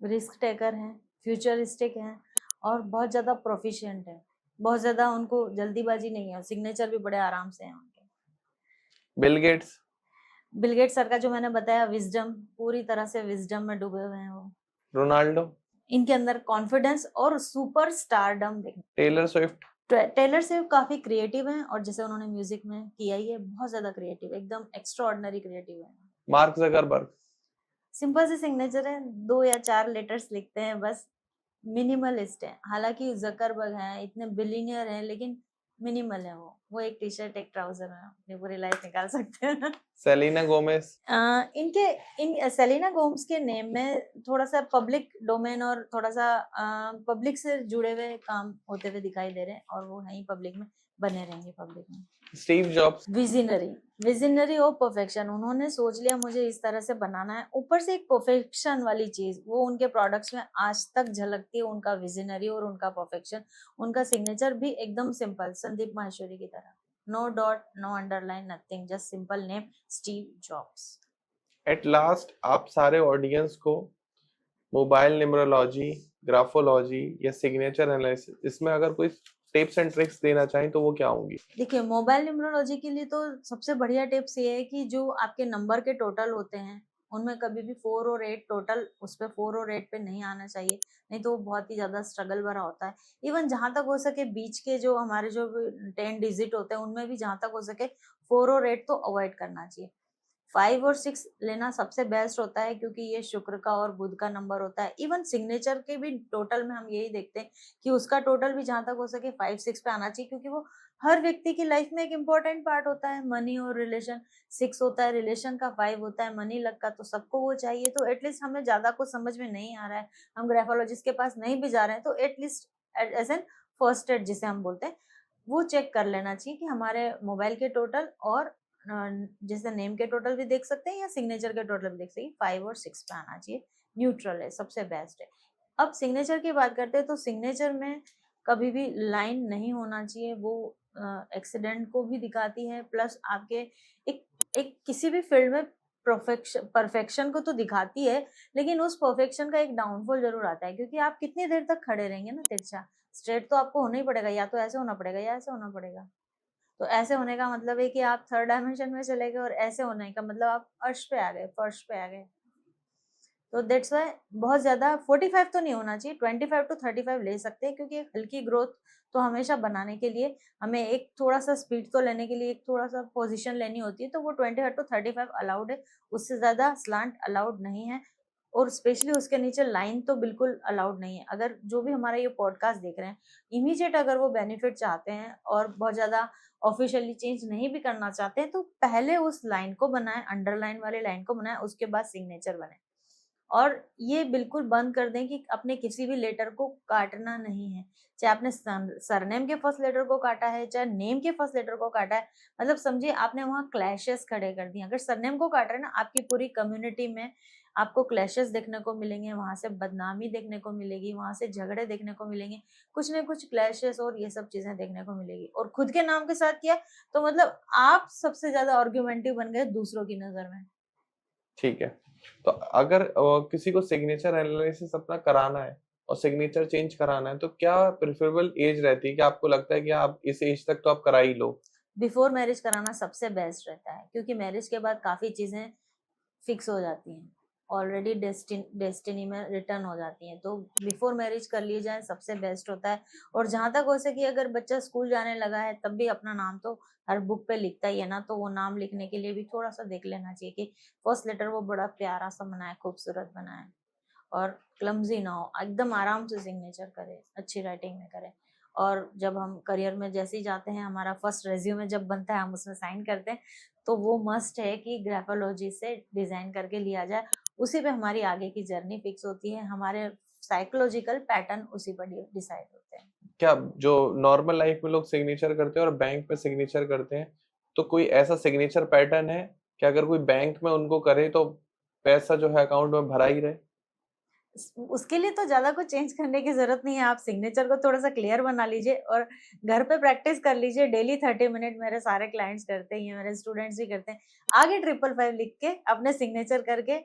S2: रिस्क टेकर हैं, फ्यूचरिस्टिक हैं और बहुत ज्यादा प्रोफिशिएंट है। बहुत ज्यादा उनको जल्दीबाजी नहीं है, सिग्नेचर भी बड़े आराम से हैं उनके।
S1: Bill Gates.
S2: Bill Gates sir का जो मैंने बताया, विजडम, पूरी तरह से विजडम में डूबे हुए हैं वो।
S1: रोनाल्डो।
S2: इनके अंदर कॉन्फिडेंस और super stardom.
S1: Taylor Swift.
S2: Taylor Swift काफी क्रिएटिव हैं और जैसे उन्होंने म्यूजिक में किया ही है, बहुत ज्यादा क्रिएटिव, एकदम एक्स्ट्राऑर्डिनरी क्रिएटिव है।
S1: Mark Zuckerberg.
S2: सिंपल से सिग्नेचर है, 2 या 4 लेटर्स लिखते हैं बस, मिनिमलिस्ट है। हालांकि जकरबर्ग हैं, इतने बिलियनियर हैं, लेकिन मिनिमल है वो एक टी शर्ट एक ट्राउजर में अपनी पूरी लाइफ निकाल सकते हैं।
S1: Selena Gomez.
S2: इन सेलिना गोम्स के नेम में थोड़ा सा पब्लिक डोमेन और थोड़ा सा पब्लिक से जुड़े हुए काम होते हुए दिखाई दे रहे हैं, और वो है ही पब्लिक में, बने रहेंगे पब्लिक में।
S1: Steve jobs.
S2: विजनरी और परफेक्शन। उन्होंने सोच लिया मुझे इस तरह से बनाना है, ऊपर से एक परफेक्शन वाली चीज वो उनके प्रोडक्ट्स में आज तक झलकती है, उनका विजनरी और उनका परफेक्शन। उनका सिग्नेचर भी एकदम सिंपल, संदीप माहेश्वरी की तरह, no dot, no underline, nothing, just simple name, Steve Jobs.
S1: At last, आप सारे ऑडियंस को मोबाइल न्यूमरोलॉजी, ग्राफोलॉजी या सिग्नेचर एनालिसिस, इसमें अगर कोई टिप्स एंड ट्रिक्स देना चाहें तो वो क्या होंगी?
S2: देखिए, मोबाइल न्यूमरोलॉजी के लिए तो सबसे बढ़िया टिप्स ये है कि जो आपके नंबर के टोटल होते हैं उनमें कभी भी 4 और 8 टोटल, उस पे 4 और 8 पे नहीं आना चाहिए, नहीं तो वो बहुत ही ज्यादा स्ट्रगल भरा होता है। इवन जहां तक हो सके बीच के जो हमारे जो 10 डिजिट होते हैं उनमें भी जहां तक हो सके 4 और 8 तो अवॉइड करना चाहिए। 5 और 6 लेना सबसे बेस्ट होता है, क्योंकि ये शुक्र का और बुध का नंबर होता है। इवन सिग्नेचर के भी टोटल में हम यही देखते हैं कि उसका टोटल भी जहां तक हो सके 5-6 पे आना चाहिए, क्योंकि वो हर व्यक्ति की लाइफ में एक इम्पोर्टेंट पार्ट होता है। मनी और रिलेशन 6 होता है, रिलेशन का 5 होता है, मनी लक का तो सबको वो चाहिए। तो एटलीस्ट हमें ज्यादा कुछ समझ में नहीं आ रहा है, हम ग्राफोलॉजिस्ट के पास नहीं भी जा रहे हैं, तो at least as an first aid जिसे हम बोलते हैं, वो चेक कर लेना चाहिए कि हमारे मोबाइल के टोटल और जैसे नेम के टोटल भी देख सकते हैं या सिग्नेचर के टोटल भी देख सकते हैं, 5 और 6 पे आना चाहिए, न्यूट्रल है, सबसे बेस्ट है। अब सिग्नेचर की बात करते हैं तो सिग्नेचर में कभी भी लाइन नहीं होना चाहिए, वो एक्सीडेंट को भी दिखाती है, प्लस आपके एक किसी भी फील्ड में परफेक्शन को तो दिखाती है, लेकिन उस परफेक्शन का एक डाउनफॉल जरूर आता है, क्योंकि आप कितनी देर तक खड़े रहेंगे ना तिरछा, स्ट्रेट तो आपको होना ही पड़ेगा, या तो ऐसे होना पड़ेगा या ऐसे होना पड़ेगा। तो ऐसे होने का मतलब है कि आप थर्ड डायमेंशन में चले गए, और ऐसे होने का मतलब आप अर्श पे आ गए, फर्श पे आ गए। तो दैट्स वाई बहुत ज्यादा 45 तो नहीं होना चाहिए, 25 to 35 ले सकते हैं, क्योंकि एक हल्की ग्रोथ तो हमेशा बनाने के लिए हमें एक थोड़ा सा स्पीड तो लेने के लिए एक थोड़ा सा पोजीशन लेनी होती है, तो वो 25 to 35 अलाउड है, उससे ज्यादा स्लांट अलाउड नहीं है, और स्पेशली उसके नीचे लाइन तो बिल्कुल अलाउड नहीं है। अगर जो भी हमारा ये पॉडकास्ट देख रहे हैं, इमीडिएट अगर वो बेनिफिट चाहते हैं और बहुत ज्यादा ऑफिशियली चेंज नहीं भी करना चाहते हैं, तो पहले उस लाइन को बनाए, अंडरलाइन वाली लाइन को बनाए, उसके बाद सिग्नेचर बने। और ये बिल्कुल बंद कर दें कि अपने किसी भी लेटर को काटना नहीं है, चाहे आपने सरनेम के फर्स्ट लेटर को काटा है, चाहे नेम के फर्स्ट लेटर को काटा है, मतलब समझिए आपने वहाँ क्लैशेस खड़े कर दिए। अगर सरनेम को काट रहे हैं ना, आपकी पूरी कम्युनिटी में आपको क्लैशेस देखने को मिलेंगे, वहां से बदनामी देखने को मिलेगी, वहां से झगड़े देखने को मिलेंगे, कुछ ना कुछ क्लैशेस और ये सब चीजें देखने को मिलेगी। और खुद के नाम के साथ किया तो मतलब आप सबसे ज्यादा आर्ग्यूमेंटिव बन गए दूसरों की नजर में।
S1: ठीक है, तो अगर किसी को सिग्नेचर एनालिसिस अपना कराना है और सिग्नेचर चेंज कराना है, तो क्या प्रेफरेबल एज रहती है कि आपको लगता है कि आप इस एज तक तो आप करा ही लो?
S2: बिफोर मैरिज कराना सबसे बेस्ट रहता है, क्योंकि मैरिज के बाद काफी चीजें फिक्स हो जाती हैं, ऑलरेडी डेस्टिनी में रिटर्न हो जाती हैं, तो बिफोर मैरिज कर लिए जाए सबसे बेस्ट होता है। और जहां तक हो सके अगर बच्चा स्कूल जाने लगा है तब भी अपना नाम तो हर बुक पे लिखता ही है ना, तो वो नाम लिखने के लिए भी थोड़ा सा देख लेना चाहिए कि फर्स्ट लेटर वो बड़ा प्यारा सा बनाए, खूबसूरत बनाए और क्लमजी ना हो, एकदम आराम से सिग्नेचर करे, अच्छी राइटिंग में करे। और जब हम करियर में जैसे ही जाते हैं, हमारा फर्स्ट रेज्यूमे जब बनता है, हम उसमें साइन करते हैं, तो वो मस्ट है कि ग्राफोलॉजी से डिजाइन करके लिया जाए। उसी पे हमारी आगे की जर्नी फिक्स होती है, हमारे साइकोलॉजिकल पैटर्न उसी पर डिसाइड होते हैं।
S1: क्या जो नॉर्मल लाइफ में लोग सिग्नेचर करते हैं और बैंक में सिग्नेचर करते हैं, तो कोई ऐसा सिग्नेचर पैटर्न है कि अगर कोई बैंक में उनको करे तो पैसा जो है अकाउंट में भरा ही रहे?
S2: उसके लिए तो ज्यादा कुछ चेंज करने की जरूरत नहीं है, आप सिग्नेचर को थोड़ा सा क्लियर बना लीजिए और घर पे प्रैक्टिस कर लीजिए डेली 30 मिनट। मेरे सारे क्लाइंट्स करते ही हैं, मेरे स्टूडेंट्स भी करते हैं। आगे 555 लिख के अपने सिग्नेचर करके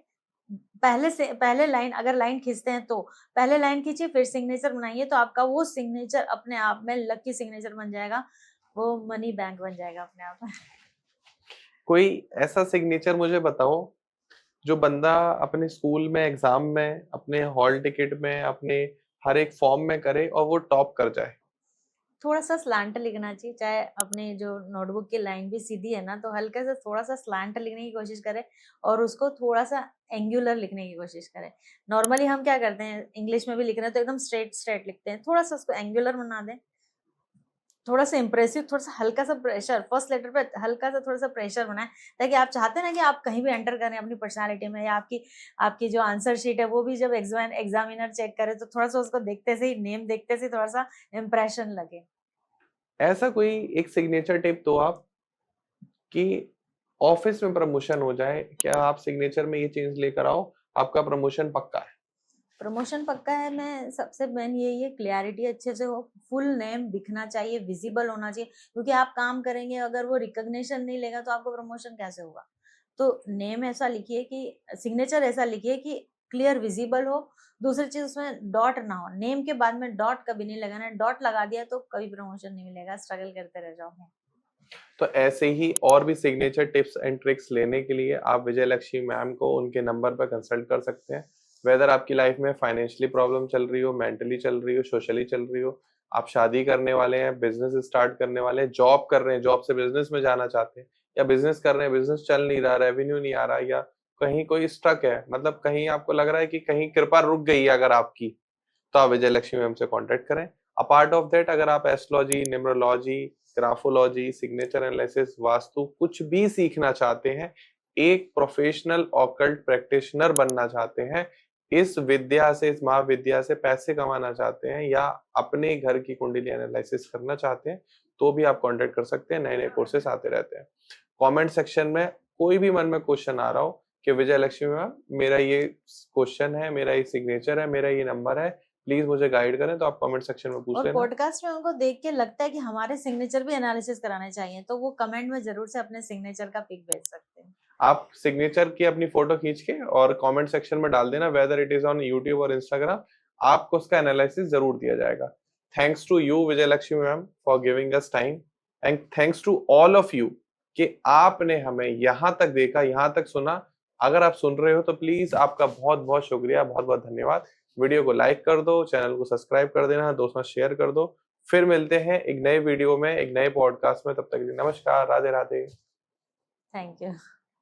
S2: पहले लाइन, अगर लाइन खींचते हैं तो पहले लाइन खींचिए, फिर सिग्नेचर बनाइए, तो आपका वो सिग्नेचर अपने आप में लकी सिग्नेचर बन जाएगा, वो मनी बैंक बन जाएगा अपने आप में।
S1: कोई ऐसा सिग्नेचर मुझे बताओ जो बंदा अपने स्कूल में, एग्जाम में, अपने हॉल टिकट में, अपने हर एक फॉर्म में करे और वो टॉप कर जाए?
S2: थोड़ा सा स्लैंट लिखना चाहिए, चाहे अपने जो नोटबुक की लाइन भी सीधी है ना, तो हल्का सा थोड़ा सा स्लैंट लिखने की कोशिश करें और उसको थोड़ा सा एंगुलर लिखने की कोशिश करें। नॉर्मली हम क्या करते हैं, इंग्लिश में भी लिख रहे हैं तो एकदम स्ट्रेट स्ट्रेट लिखते हैं, थोड़ा सा उसको एंगुलर बना दें, थोड़ा सा इंप्रेसिव, थोड़ा सा हल्का सा प्रेशर, फर्स्ट लेटर पे हल्का सा थोड़ा सा प्रेशर बनाए, ताकि आप चाहते हैं ना कि आप कहीं भी एंटर करें अपनी पर्सनालिटी में, या आपकी आपकी जो आंसर शीट है वो भी जब एग्जामिनर चेक करे तो थोड़ा सा उसको देखते से ही, नेम देखते से थोड़ा सा इंप्रेशन लगे।
S1: ऐसा कोई एक सिग्नेचर टिप दो आप कि ऑफिस में प्रमोशन हो जाए, क्या आप सिग्नेचर में ये चेंज लेकर आओ, आपका प्रमोशन पक्का है?
S2: प्रमोशन पक्का है, मैं सबसे मेन यही है, क्लियरिटी अच्छे से हो, फुल नेम दिखना चाहिए, विजिबल होना चाहिए, क्योंकि आप काम करेंगे अगर वो रिकॉग्निशन नहीं लेगा तो आपको प्रमोशन कैसे होगा। तो नेम ऐसा लिखिए कि सिग्नेचर ऐसा लिखिए कि क्लियर विजिबल हो। दूसरी चीज उसमें डॉट ना हो, नेम के बाद में डॉट कभी नहीं लगाना है, डॉट लगा दिया तो कभी प्रमोशन नहीं मिलेगा, स्ट्रगल करते रह जाओगे।
S1: तो ऐसे ही और भी सिग्नेचर टिप्स एंड ट्रिक्स लेने के लिए आप विजय लक्ष्मी मैम को उनके नंबर पर कंसल्ट कर सकते हैं। वेदर आपकी लाइफ में फाइनेंशियली प्रॉब्लम चल रही हो, मेंटली चल रही हो, सोशली चल रही हो, आप शादी करने वाले हैं, बिजनेस स्टार्ट करने वाले हैं, जॉब कर रहे हैं, जॉब से बिजनेस में जाना चाहते हैं, या बिजनेस कर रहे हैं, बिजनेस चल नहीं रहा, रेवेन्यू नहीं आ रहा, या कहीं कोई स्ट्रक है, मतलब कहीं आपको लग रहा है कि कहीं कृपा रुक गई है अगर आपकी, तो आप विजय लक्ष्मी मैम से कांटेक्ट करें। अपार्ट ऑफ दैट, अगर आप astrology, numerology, graphology, signature analysis, vastu कुछ भी सीखना चाहते हैं, एक प्रोफेशनल ऑकल्ट प्रैक्टिशनर बनना चाहते हैं, इस विद्या से, इस महाविद्या से पैसे कमाना चाहते हैं, या अपने घर की कुंडली एनालिसिस करना चाहते हैं, तो भी आप कांटेक्ट कर सकते हैं। नए नए कोर्सेस आते रहते हैं। कमेंट सेक्शन में कोई भी मन में क्वेश्चन आ रहा हो कि विजय लक्ष्मी मैम मेरा ये क्वेश्चन है, मेरा ये सिग्नेचर है, मेरा ये नंबर है, प्लीज मुझे गाइड करें, तो आप कमेंट सेक्शन में पूछ
S2: और
S1: लेना।
S2: पॉडकास्ट में उनको देख के लगता है कि हमारे सिग्नेचर भी एनालिसिस कराने चाहिए, तो वो कमेंट में जरूर से अपने सिग्नेचर का पिक भेज सकते हैं।
S1: आप सिग्नेचर की अपनी फोटो खींच के और कमेंट सेक्शन में डाल देना, whether it is on YouTube और इंस्टाग्राम, आपको उसका एनालिसिस जरूर दिया जाएगा। Thanks to you Vijay Lakshmi ma'am for giving us time, and thanks to all of you कि आपने हमें यहाँ तक देखा, यहाँ तक सुना। अगर आप सुन रहे हो तो प्लीज आपका बहुत बहुत शुक्रिया, बहुत बहुत धन्यवाद। वीडियो को लाइक कर दो, चैनल को सब्सक्राइब कर देना, दोस्तों शेयर कर दो। फिर मिलते हैं एक नए वीडियो में, एक नए पॉडकास्ट में। तब तक के लिए नमस्कार, राधे राधे।
S2: Thank you.